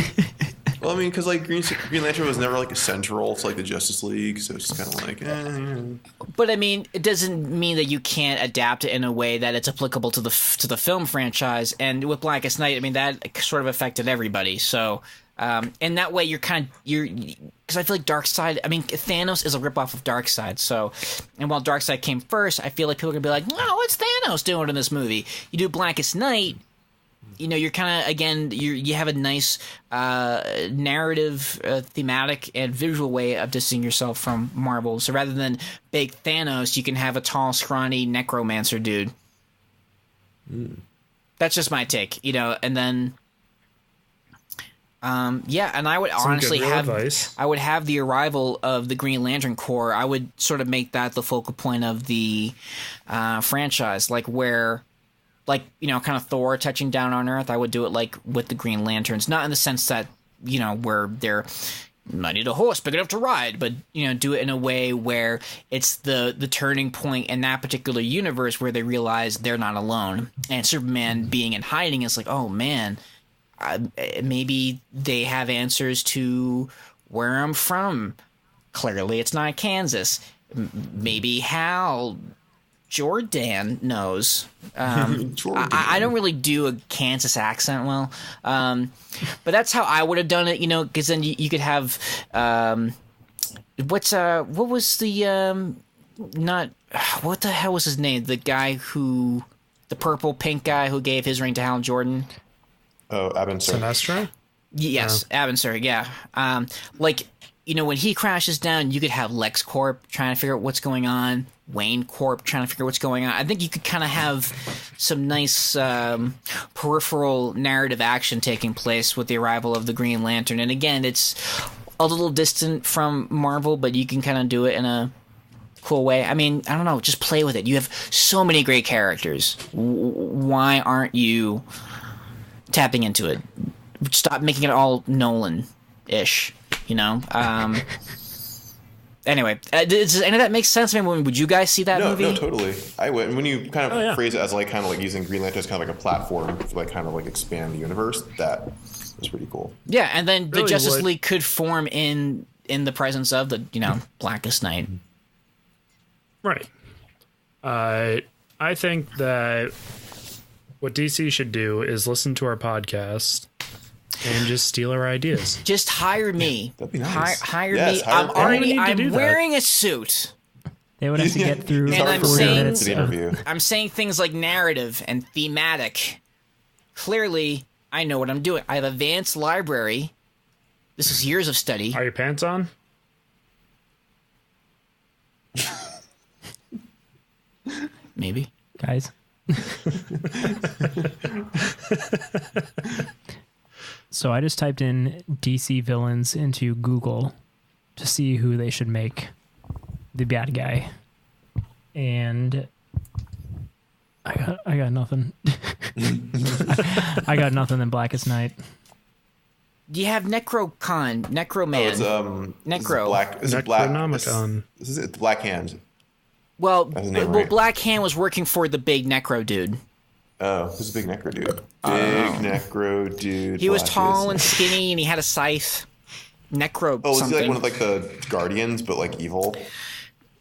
because like Green Lantern was never like central to like the Justice League, so it's just kind of like, But I mean, it doesn't mean that you can't adapt it in a way that it's applicable to the film franchise. And with Blackest Night, I mean, that sort of affected everybody. So, and that way because I feel like Darkseid, I mean, Thanos is a ripoff of Darkseid. So, and while Darkseid came first, I feel like people are gonna be like, "Oh, what's Thanos doing in this movie?" You do Blackest Night. You know, you're kind of, again, you have a nice narrative, thematic, and visual way of distancing yourself from Marvel. So rather than big Thanos, you can have a tall, scrawny necromancer dude. That's just my take, you know. And then Yeah, and I would Some honestly good real have advice. I would have the arrival of the Green Lantern Corps. I would sort of make that the focal point of the franchise, like where, like, you know, kind of Thor touching down on Earth. I would do it like with the Green Lanterns, not in the sense that, you know, where they're I need a horse big enough to ride, but, you know, do it in a way where it's the turning point in that particular universe where they realize they're not alone. And Superman being in hiding is like, oh man, maybe they have answers to where I'm from. Clearly it's not Kansas. Maybe Hal Jordan knows. Jordan. I don't really do a Kansas accent well, but that's how I would have done it, you know, because then you could have what was the not what the hell was his name? The guy who the purple pink guy who gave his ring to Hal Jordan. Oh, Abensur. Sinestro? Yes, Abensur, yeah. Like, you know, when he crashes down, you could have LexCorp trying to figure out what's going on, Wayne Corp trying to figure out what's going on. I think you could kind of have some nice peripheral narrative action taking place with the arrival of the Green Lantern. And again, it's a little distant from Marvel, but you can kind of do it in a cool way. I mean, I don't know, just play with it. You have so many great characters. Why aren't you tapping into it? Stop making it all Nolan-ish, you know? Anyway, does any of that make sense? I mean, would you guys see that movie? No, totally. I would. And when you kind of phrase it as like kind of like using Green Lantern as kind of like a platform to like kind of like expand the universe, that was pretty cool. Yeah, and then the Really Justice would. League could form in the presence of the, you know, Blackest Night. Right. I think that what DC should do is listen to our podcast and just steal our ideas. Just hire me. That'd be nice. Hire Yes, me. hire- We need to I'm do that. wearing a suit. They would have to get through And Sorry I'm for 40 saying- minutes to the of interview. I'm saying things like narrative and thematic. Clearly, I know what I'm doing. I have advanced library. This is years of study. Are your pants on? Maybe. guys. So I just typed in DC villains into Google to see who they should make the bad guy, and I got nothing. I got nothing than Blackest Night. You have Necroman. Necro. Necro. Is it Black? Necronomicon. This is it. Black Hand. Well, That's his name, well, right? Black Hand was working for the big Necro dude. Oh, who's a big Necro dude? Big Necro dude. He was Blackest. tall and skinny, and he had a scythe. Necro Oh, is he something. like one of like the Guardians, but like evil?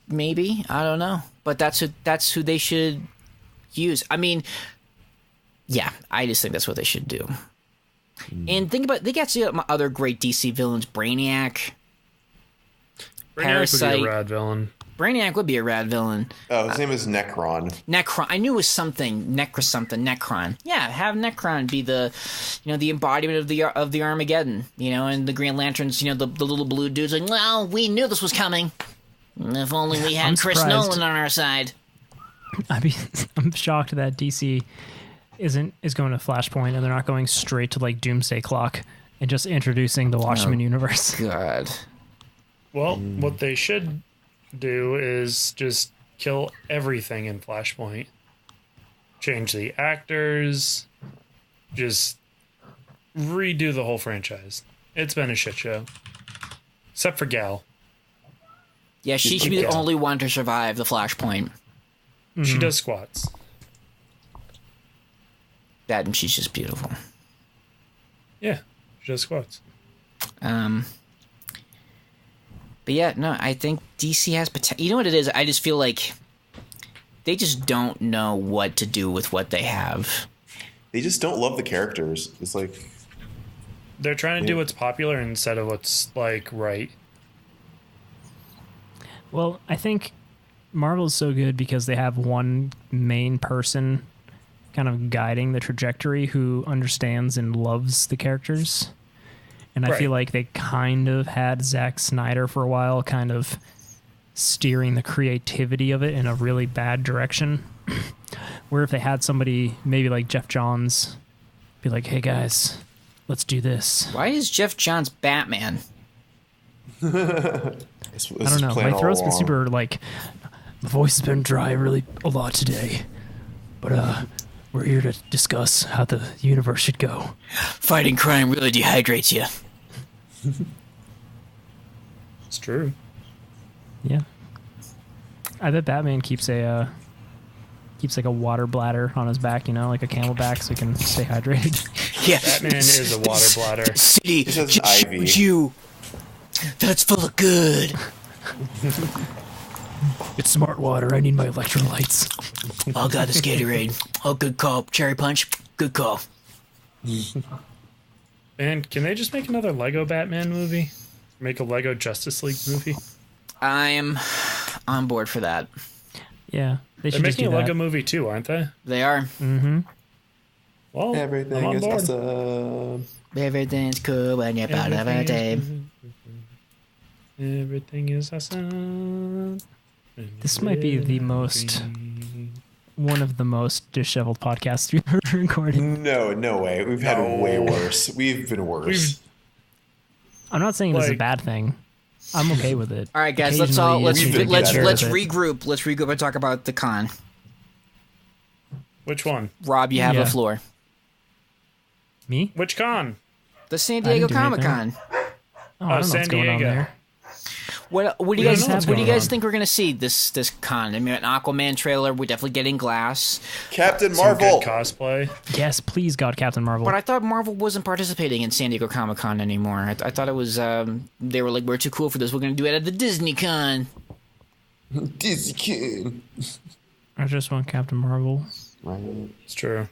Maybe, I don't know, but that's who they should use. I mean, yeah, I just think that's what they should do. And think about, they got some other great DC villains. Brainiac Brainiac Parasite. would be a rad villain. Brainiac would be a rad villain. Oh, his name is Necron. Necron. I knew it was something. Necron. Yeah, have Necron be the, you know, the embodiment of the Armageddon. You know, and the Green Lanterns. You know, the little blue dudes like, well, we knew this was coming. If only we had I'm Chris surprised. Nolan on our side. I mean, I'm shocked that DC is going to Flashpoint and they're not going straight to like Doomsday Clock and just introducing the Watchmen universe. God. Well, what they should do is just kill everything in Flashpoint. Change the actors. Just redo the whole franchise. It's been a shit show. Except for Gal. Yeah, she should be the Yeah. only one to survive the Flashpoint. She does squats. That and she's just beautiful. Yeah, she does squats. But yeah, no, I think DC has potential. You know what it is? I just feel like they just don't know what to do with what they have. They just don't love the characters. It's like They're trying to do what's popular instead of what's like right. Well, I think Marvel's so good because they have one main person kind of guiding the trajectory who understands and loves the characters. And I Right. feel like they kind of had Zack Snyder for a while kind of steering the creativity of it in a really bad direction. Where if they had somebody maybe like Jeff Johns be like, hey guys, Let's do this. Why is Jeff Johns Batman? I don't know. My throat's been super, like, my voice has been dry really a lot today. But, we're here to discuss how the universe should go. Fighting crime really dehydrates you. It's true. Yeah. I bet Batman keeps like a water bladder on his back, you know, like a camelback, so he can stay hydrated. Yeah. Batman is a water bladder. City, says Ivy. you. That's full of good. It's smart water. I need my electrolytes. Oh, God, this Gatorade. Oh, good call. Cherry Punch. Good call. And can they just make another Lego Batman movie? Make a Lego Justice League movie? I'm on board for that. Yeah. They're making a Lego movie too, aren't they? They are. Mm-hmm. Well, Everything I'm on is board. awesome. Everything's cool when you're part of a team. Everything is awesome. This might be one of the most disheveled podcasts we've ever recorded. No way. We've had way worse. We've been worse. I'm not saying this is a bad thing. I'm okay with it. All right, guys, let's Occasionally, let's it's better regroup. Let's regroup and talk about the con. Which one? Rob, you have the floor. Me? Which con? The San Diego Comic Con. Oh, I don't know San what's going on Diego. there. What do you don't guys know what's what do you going guys on. think we're gonna see this con? I mean, an Aquaman trailer. We're definitely getting Glass, Captain Some Marvel. good cosplay. Yes, please, God, Captain Marvel. but I thought Marvel wasn't participating in San Diego Comic Con anymore. I thought it was they were like, we're too cool for this. We're gonna do it at the Disney Con. Disney King. I just want Captain Marvel. Right. It's true.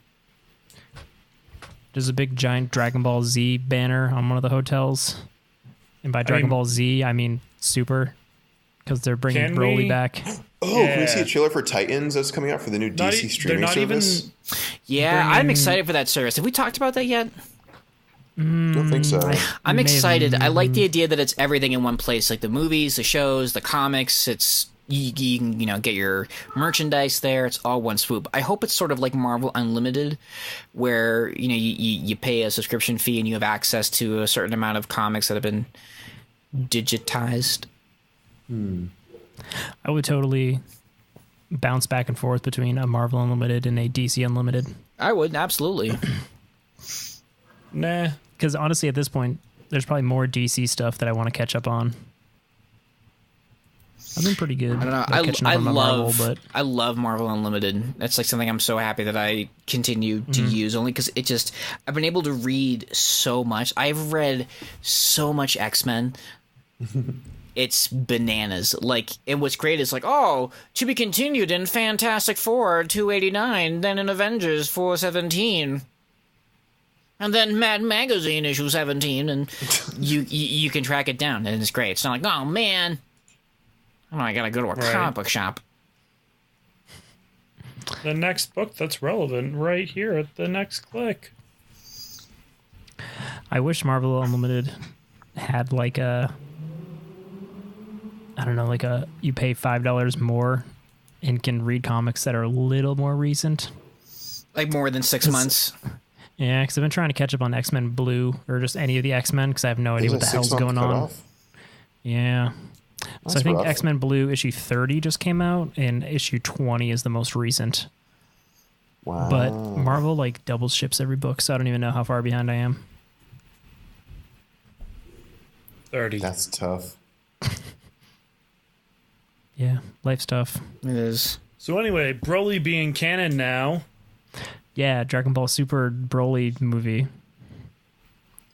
There's a big giant Dragon Ball Z banner on one of the hotels. And by Dragon Ball Z, I mean Super. Because they're bringing Can Broly we- back. Oh, can we see a trailer for Titans that's coming out for the new DC streaming service? Yeah, I'm excited for that service. Have we talked about that yet? Don't think so. I'm May have- excited. I like the idea that it's everything in one place, like the movies, the shows, the comics. It's you can get your merchandise there. It's all one swoop. I hope it's sort of like Marvel Unlimited, where you pay a subscription fee and you have access to a certain amount of comics that have been digitized. I would totally bounce back and forth between a Marvel Unlimited and a DC Unlimited. I would absolutely. Nah. Because honestly, at this point, there's probably more DC stuff that I want to catch up on. I've been pretty good. I don't know. about catching up on my Marvel, but I love Marvel Unlimited. That's like something I'm so happy that I continue to use, only because I've been able to read so much. I've read so much X-Men. It's bananas. Like, and what's great is like, oh, to be continued in Fantastic Four 289, then in Avengers 417. And then Mad Magazine issue 17, and you can track it down, and it's great. It's not like, oh man, I gotta go to a comic book shop. The next book that's relevant right here at the next click. I wish Marvel Unlimited had like a, I don't know, like a, you pay $5 more and can read comics that are a little more recent. Like more than 6 months. Yeah, because I've been trying to catch up on X-Men Blue or just any of the X-Men because I have no idea what the hell's going on. Yeah. That's so I think rough. X-Men Blue issue 30 just came out and issue 20 is the most recent. Wow. But Marvel like doubles ships every book, so I don't even know how far behind I am. 30. That's tough. Yeah, life stuff. It is. So anyway, Broly being canon now. Yeah, Dragon Ball Super Broly movie.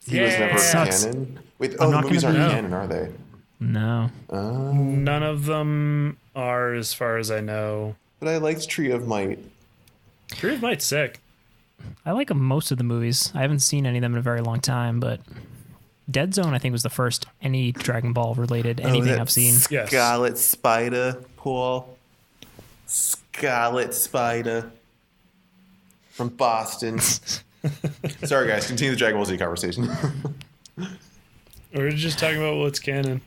He was never Sucks. canon. Wait, I'm the not movies gonna aren't be- canon, are they? No. None of them are, as far as I know. But I liked Tree of Might. Tree of Might's sick. I like most of the movies. I haven't seen any of them in a very long time, but Dead Zone I think was the first any Dragon Ball related anything I've seen. Yes. Scarlet Spider, Paul. Scarlet Spider. From Boston. Sorry, guys. Continue the Dragon Ball Z conversation. We're just talking about what's canon.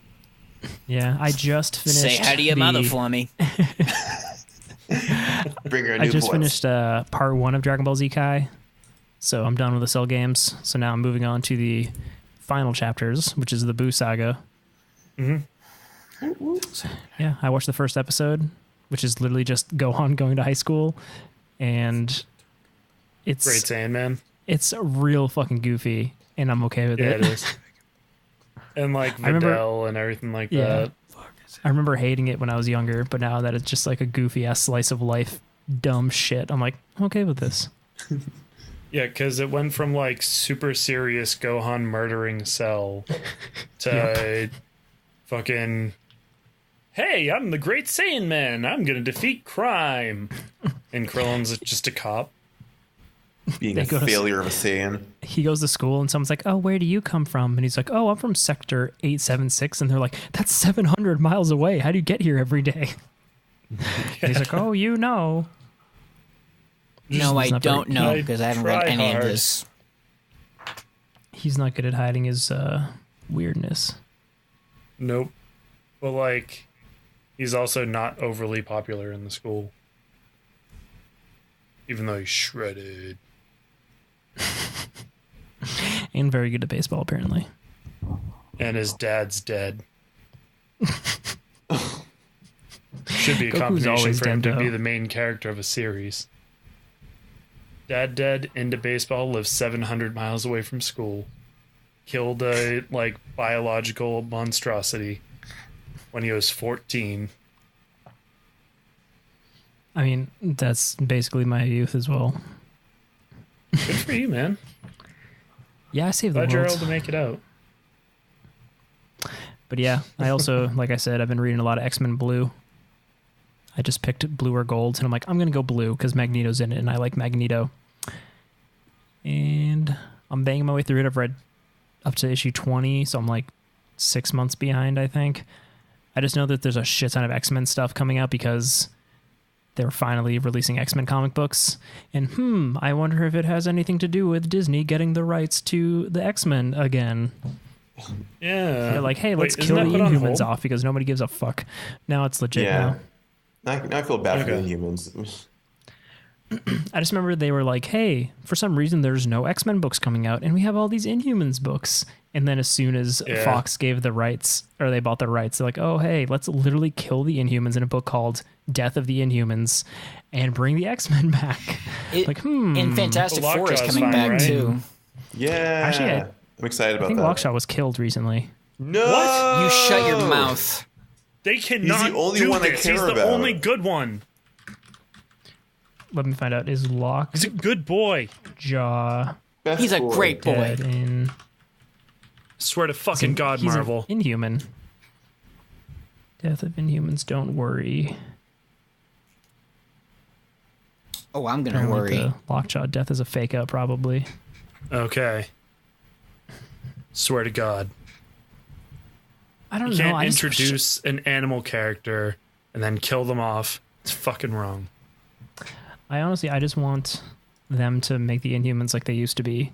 Yeah, I just finished. Say hi to your mother for me. Bring her a new I just voice. finished part 1 of Dragon Ball Z Kai, So I'm done with the Cell games. So now I'm moving on to the final chapters, which is the Boo Saga. Yeah, I watched the first episode, which is literally just Gohan going to high school, and it's Great Sandman. It's real fucking goofy, and I'm okay with Yeah, it. it is. And like Videl and everything like that. I remember hating it when I was younger, but now that it's just like a goofy ass slice of life, dumb shit, I'm like, I'm okay with this. Yeah, because it went from like super serious Gohan murdering Cell to fucking, hey, I'm the Great Saiyan Man. I'm going to defeat crime. And Krillin's just a cop. Being a failure of a Saiyan. He goes to school and someone's like, oh, where do you come from? And he's like, oh, I'm from sector 876. And they're like, that's 700 miles away. How do you get here every day? He's like, oh, you know. No, I don't know I because I haven't read try any hard. of this. He's not good at hiding his weirdness. Nope. But like, he's also not overly popular in the school. Even though he's shredded. And very good at baseball, apparently. And his dad's dead. Should be a Goku's combination always for him dead, to be though. the main character of a series. Dad dead, into baseball, lives 700 miles away from school. Killed a like biological monstrosity when he was 14. I mean, that's basically my youth as well. Good for you, man. Yeah, I saved the Glad you're world. able to make it out. But yeah, I also, like I said, I've been reading a lot of X-Men Blue. I just picked Blue or Gold, and I'm like, I'm going to go Blue because Magneto's in it, and I like Magneto. And I'm banging my way through it. I've read up to issue 20, so I'm like 6 months behind, I think. I just know that there's a shit ton of X-Men stuff coming out because they're finally releasing X-Men comic books. And I wonder if it has anything to do with Disney getting the rights to the X-Men again. Yeah. They're like, hey, let's Wait, kill the isn't that put on Inhumans hold? off because nobody gives a fuck. Now it's legit Yeah. now. Now I feel bad for Okay. the humans. I just remember they were like, hey, for some reason there's no X-Men books coming out and we have all these Inhumans books. And then as soon as Yeah. Fox gave the rights, or they bought the rights, they're like, oh, hey, let's literally kill the Inhumans in a book called Death of the Inhumans and bring the X-Men back. like, And Fantastic Well, Four is Lockjaw's coming fine, back right? too. Yeah. Actually, I'm excited I about think that. Lockjaw was killed recently. No! What? You shut your mouth. They cannot only do one I this. care He's the about. only good one. Let me find out. Is He's a good boy. Lockjaw Best He's a boy. great boy. dead in... Swear to fucking God, He's an Marvel. Inhuman. Death of Inhumans, don't worry. Oh, I'm gonna Apparently worry. the Lockjaw death is a fake out, probably. Okay. Swear to God. I don't You know. can't I just- introduce an animal character and then kill them off. It's fucking wrong. I honestly, I just want them to make the Inhumans like they used to be.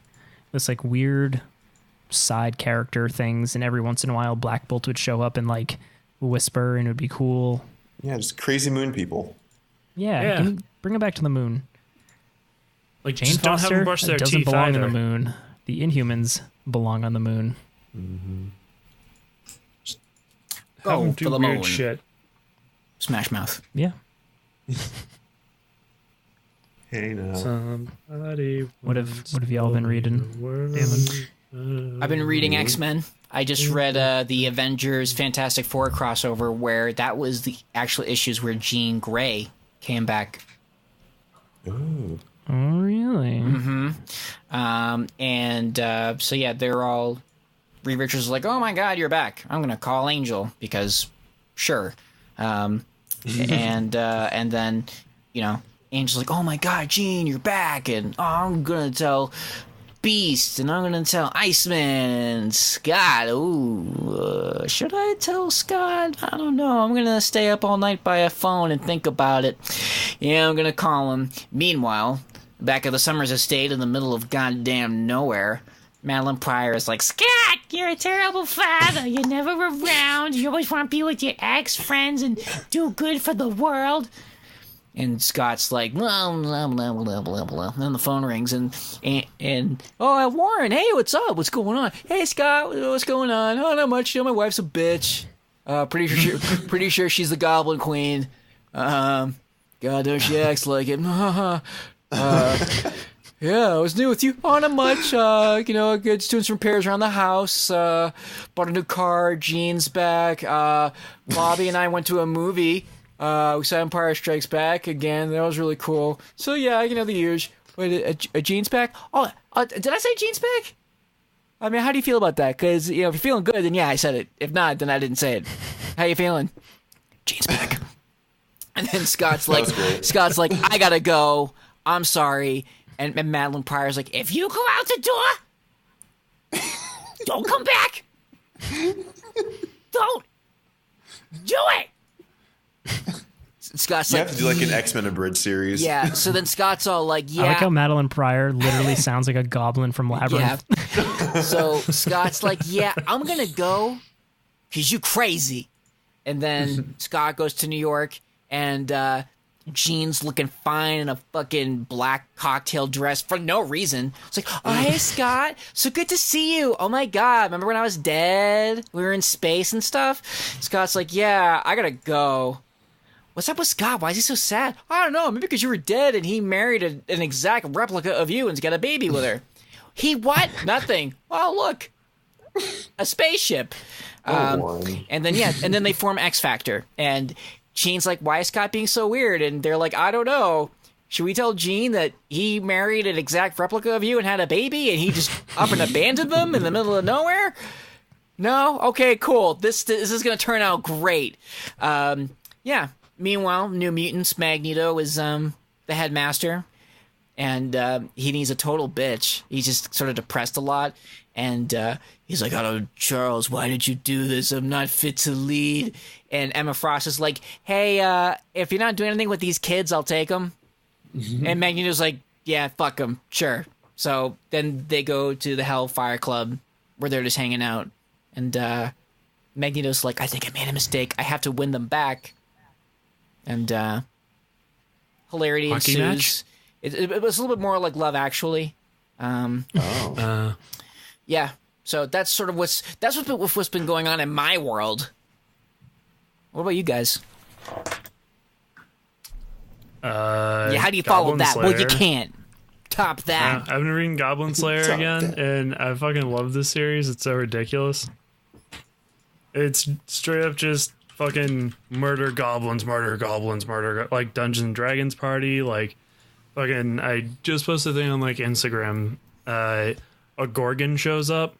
This like weird side character things, and every once in a while Black Bolt would show up and like whisper, and it would be cool. Yeah, just crazy moon people. Yeah, Yeah. bring it back to the moon. Like, Jane just don't have Foster them brush their doesn't teeth belong either. on the moon. The Inhumans belong on the moon. Have them Go do for the weird moon. shit. Smash Mouth. Yeah. Hey, no. Somebody What have y'all been reading? I've been reading X-Men. I just read the Avengers Fantastic Four crossover where that was the actual issues where Jean Grey came back. Ooh. Oh, really? So yeah, they're all. Reed Richards was like, "Oh my God, you're back! I'm gonna call Angel because, sure." And then, Angel's like, "Oh my God, Jean, you're back!" And I'm gonna tell Beast, and I'm gonna tell Iceman and Scott. Ooh, should I tell Scott? I don't know. I'm gonna stay up all night by a phone and think about it. Yeah, I'm gonna call him. Meanwhile, back at the Summers estate in the middle of goddamn nowhere, Madeline Pryor is like, Scott, you're a terrible father. You're never around. You always want to be with your ex-friends and do good for the world. And Scott's like, blah, blah, blah, blah, blah, blah. And then the phone rings, and oh, Warren, hey, what's up? What's going on? Hey, Scott, what's going on? Oh, not much. My wife's a bitch. Pretty sure she's the Goblin Queen. God, don't she acts like it? Yeah, I was new with you. Oh, not much. Just doing some repairs around the house. Bought a new car. Jean's back. Bobby and I went to a movie. We saw Empire Strikes Back again. That was really cool. So yeah, the usual. Wait, a Jean's back? Oh, did I say Jean's back? I mean, how do you feel about that? Because if you're feeling good, then yeah, I said it. If not, then I didn't say it. How you feeling? Jean's back. And then Scott's like, I gotta go. I'm sorry. And Madeline Pryor's like, if you go out the door, don't come back. Don't do it. Scott's You like, have to do like an X-Men abridged series. yeah. So then Scott's all like, yeah. I like how Madeline Pryor literally sounds like a goblin from Labyrinth. Yeah. So Scott's like, yeah, I'm gonna go because you crazy. And then Scott goes to New York, and Jean's looking fine in a fucking black cocktail dress for no reason. It's like, oh, hey, Scott. So good to see you. Oh, my God. Remember when I was dead? We were in space and stuff? Scott's like, yeah, I gotta go. What's up with Scott? Why is he so sad? I don't know. Maybe because you were dead and he married an exact replica of you and's got a baby with her. He what? Nothing. Oh, look. A spaceship. And then they form X Factor. And Jean's like, why is Scott being so weird? And they're like, I don't know. Should we tell Jean that he married an exact replica of you and had a baby and he just up and abandoned them in the middle of nowhere? No? Okay, cool. This is going to turn out great. Yeah. Meanwhile, New Mutants, Magneto is the headmaster. And he's a total bitch. He's just sort of depressed a lot. And he's like, oh, Charles, why did you do this? I'm not fit to lead. And Emma Frost is like, hey, if you're not doing anything with these kids, I'll take them. And Magneto's like, yeah, fuck them. Sure. So then they go to the Hellfire Club where they're just hanging out. And Magneto's like, I think I made a mistake. I have to win them back. And hilarity Hockey ensues. match? It was a little bit more like Love Actually. Yeah, so that's sort of what's been going on in my world. What about you guys? Yeah, how do you follow Goblin that? Well, you Slayer. can't top that. I've been reading Goblin Slayer Top again, that. and I fucking love this series. It's so ridiculous. It's straight up just fucking murder goblins, like Dungeons and Dragons party. Like, fucking, I just posted a thing on like Instagram. A Gorgon shows up,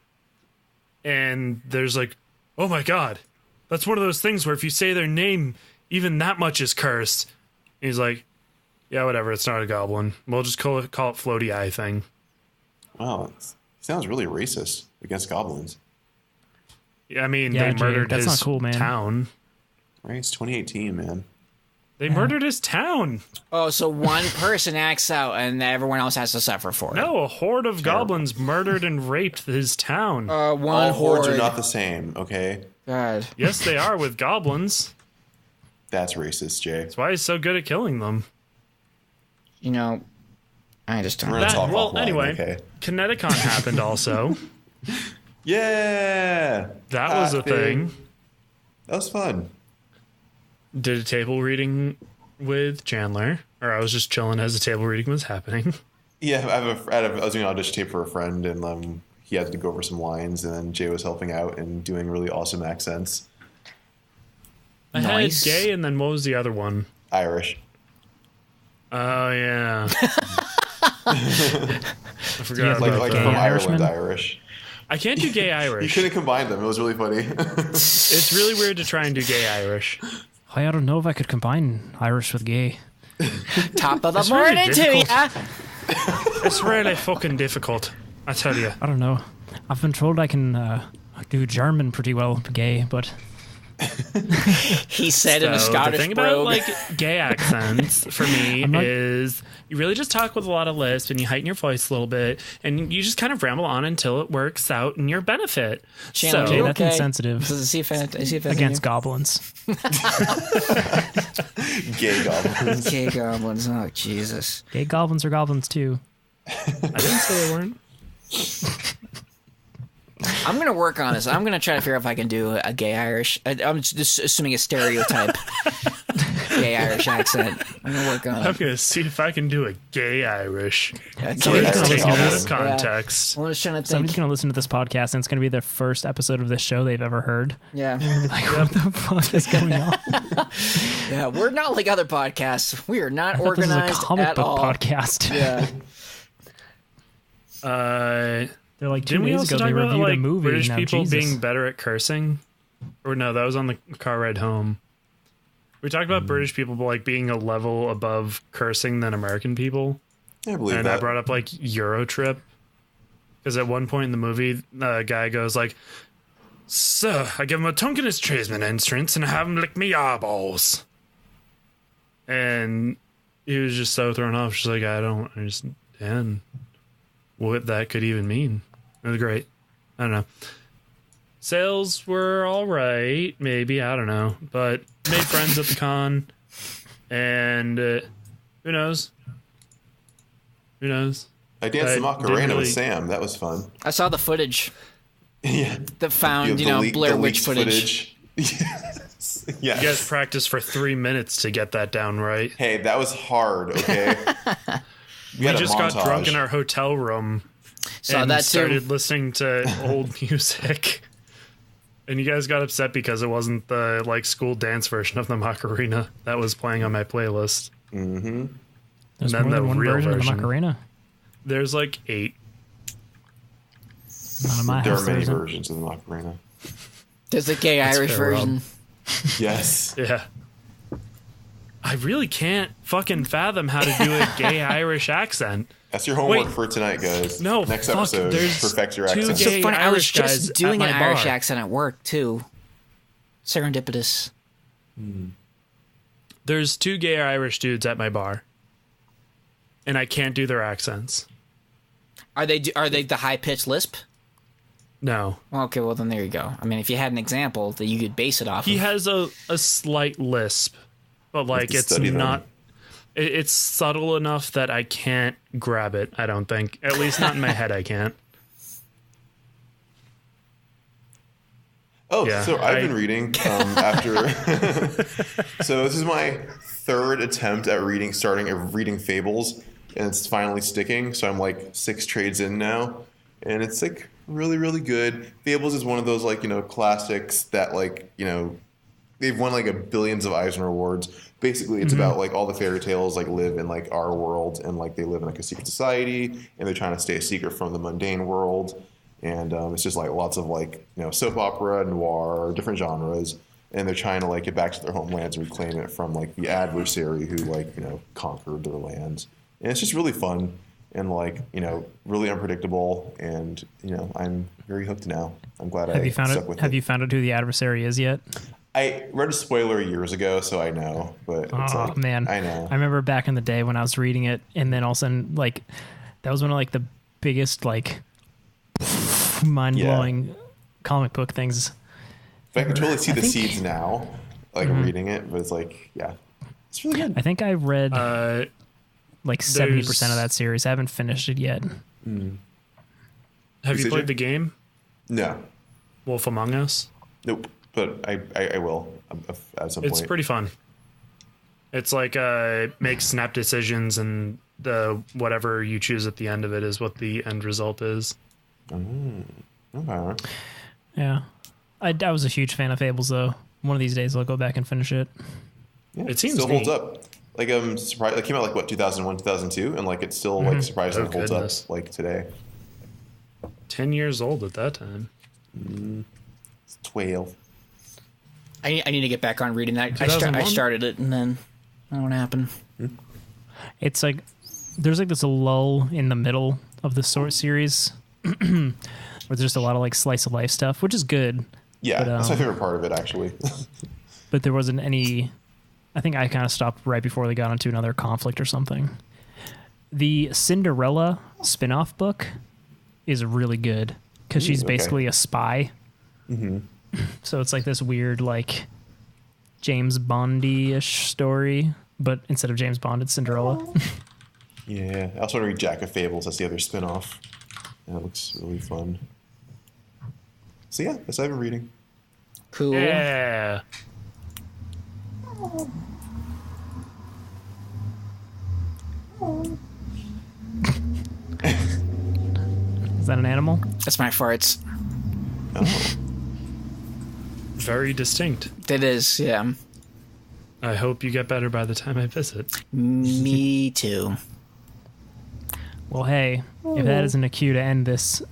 and there's like, oh my god, that's one of those things where if you say their name, even that much is cursed. And he's like, yeah, whatever, it's not a goblin. We'll just call it Floaty Eye thing. Wow, it sounds really racist against goblins. Yeah, I mean, Yeah, they Jay, murdered that's his not cool, man. town. Right? It's 2018, man. They murdered his town. Oh, so one person acts out and everyone else has to suffer for it. No, a horde of goblins murdered and raped his town. One All hordes horde. are not the same, okay? God. Yes, they are with goblins. That's racist, Jay. That's why he's so good at killing them. I just don't. We're gonna talk Well, offline, anyway, okay? Kineticon happened also. Yeah! That was a thing. That was fun. Did a table reading with Chandler, or I was just chilling as the table reading was happening. Yeah, I was doing an audition tape for a friend, and he had to go over some lines, and then Jay was helping out and doing really awesome accents. I Nice. had gay, and then what was the other one? Irish. Oh, yeah. I forgot Like about from that. Irishman? Ireland, Irish. I can't do gay You Irish. couldn't combine them. It was really funny. It's really weird to try and do gay Irish. I don't know if I could combine Irish with gay. Top of the It's really morning to difficult. ya. It's really fucking difficult, I tell you. I don't know. I've been told I can do German pretty well, gay, but He said in a So Scottish the thing brogue. about like gay accents for me is you really just talk with a lot of lisp and you heighten your voice a little bit and you just kind of ramble on until it works out in your benefit. Chandler, Okay, you that's okay? insensitive Does it see if against goblins. Gay goblins. gay goblins? Oh Jesus! Gay goblins are goblins too. I didn't say they weren't. I'm gonna work on this. I'm gonna try to figure out if I can do a gay Irish. I'm just assuming a stereotype gay Irish accent. I'm gonna work on I'm it. gonna see if I can do a gay Irish. Yeah, Somebody's gay gonna Irish listen Taken to out this. of context. I'm just trying to think. Somebody's going to listen to this podcast, and it's going to be their first episode of this show they've ever heard. Yeah, Like, what the fuck is going on? yeah. We're not like other podcasts. We are not This is a organized comic at book all. podcast. Yeah. They're like 2 Didn't we days also ago talk they about reviewed a like movie. British now, people Jesus. being better at cursing? Or no, that was on the car ride home. We talked about British people like being a level above cursing than American people. I believe And that. I brought up like Eurotrip because at one point in the movie, a guy goes like, "Sir, I give him a tongue in his tradesman entrance and have him lick me eyeballs." And he was just so thrown off. She's like, and what that could even mean. It was great. I don't know. Sales were all right, maybe. I don't know. But made friends at the con. And who knows? Who knows? I danced the I didn't Macarena with really- Sam. That was fun. I saw the footage Yeah. that found, You have the Blair the Witch leaked footage. Yes. Yes. You guys practiced for 3 minutes to get that down right. Hey, that was hard, okay? We had a just got drunk montage. in our hotel room Saw and that too. started listening to old music. And you guys got upset because it wasn't the like school dance version of the Macarena that was playing on my playlist. There's and more then the than one real version of the version. Macarena. There's like 8. Not in my There house. are many There isn't. versions of the Macarena. There's a gay Irish fair, Rob. version. Yes. Yeah. I really can't fucking fathom how to do a gay Irish accent. That's your homework Wait. for tonight, guys. No, Next fuck, episode, there's perfect your two accent. gay- So funny. I was Irish guys just at doing an my Irish bar. accent at work too. Serendipitous. There's 2 gay Irish dudes at my bar. And I can't do their accents. Are they the high pitched lisp? No. Well, okay, well then there you go. I mean, if you had an example that you could base it off He of. has a slight lisp, but like to it's study them. not. It's subtle enough that I can't grab it. I don't think, at least not in my head. I can't. Oh, Yeah, so I've I- been reading after. So this is my 3rd attempt at starting reading Fables, and it's finally sticking. So I'm like 6 trades in now, and it's like really, really good. Fables is one of those like classics that like they've won like billions of Eisner Awards. Basically, it's about like all the fairy tales like live in like our world, and like they live in like a secret society, and they're trying to stay a secret from the mundane world. And it's just like lots of like soap opera, noir, different genres, and they're trying to like get back to their homelands and reclaim it from like the adversary who like conquered their lands. And it's just really fun and like really unpredictable. And I'm very hooked now. I'm glad I Have you found stuck it? with Have it. you found out who the adversary is yet? I read a spoiler years ago, so I know. But it's Oh like, man, I know. I remember back in the day when I was reading it, and then all of a sudden, like, that was one of like the biggest like mind blowing comic book things. I can totally see I the think- seeds now, like reading it. But it's like, yeah, it's really good. I think I read like 70% of there's- that series. I haven't finished it yet. Have you CJ? played the game No, Wolf Among Us? nope. But I will at some It's point. pretty fun. It's like make snap decisions, and the whatever you choose at the end of it is what the end result is. Okay. Yeah, I was a huge fan of Fables though. One of these days I'll go back and finish it. Yeah, It seems still holds neat. up. Like I'm surprised. It came out like what 2001, 2002, and like it's still like surprisingly Oh, holds goodness. up like today. 10 years old at that time. It's 12. I need to get back on reading that. I 2001? started it and then I don't know what happened. It's like there's like this lull in the middle of the series where there's just a lot of like slice of life stuff, which is good. Yeah, But, that's my favorite part of it, actually. but there wasn't any. I think I kind of stopped right before they got into another conflict or something. The Cinderella spin-off book is really good because she's basically a spy. Mm-hmm. So it's like this weird, like, James Bondy-ish story, but instead of James Bond, it's Cinderella. Yeah, I also want to read Jack of Fables. That's the other spin-off. That looks really fun. So yeah, that's what I've been reading. Cool. Yeah. Is that an animal? That's my farts. Oh. Very distinct. It is, yeah. I hope you get better by the time I visit. Me too. Well, hey, if that isn't a cue to end this.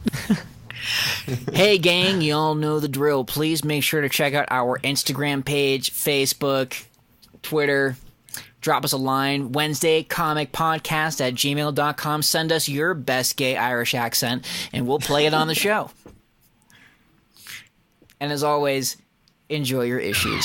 Hey, gang, you all know the drill. Please make sure to check out our Instagram page, Facebook, Twitter. Drop us a line, WednesdayComicPodcast@gmail.com. Send us your best gay Irish accent, and we'll play it on the show. And as always, enjoy your issues.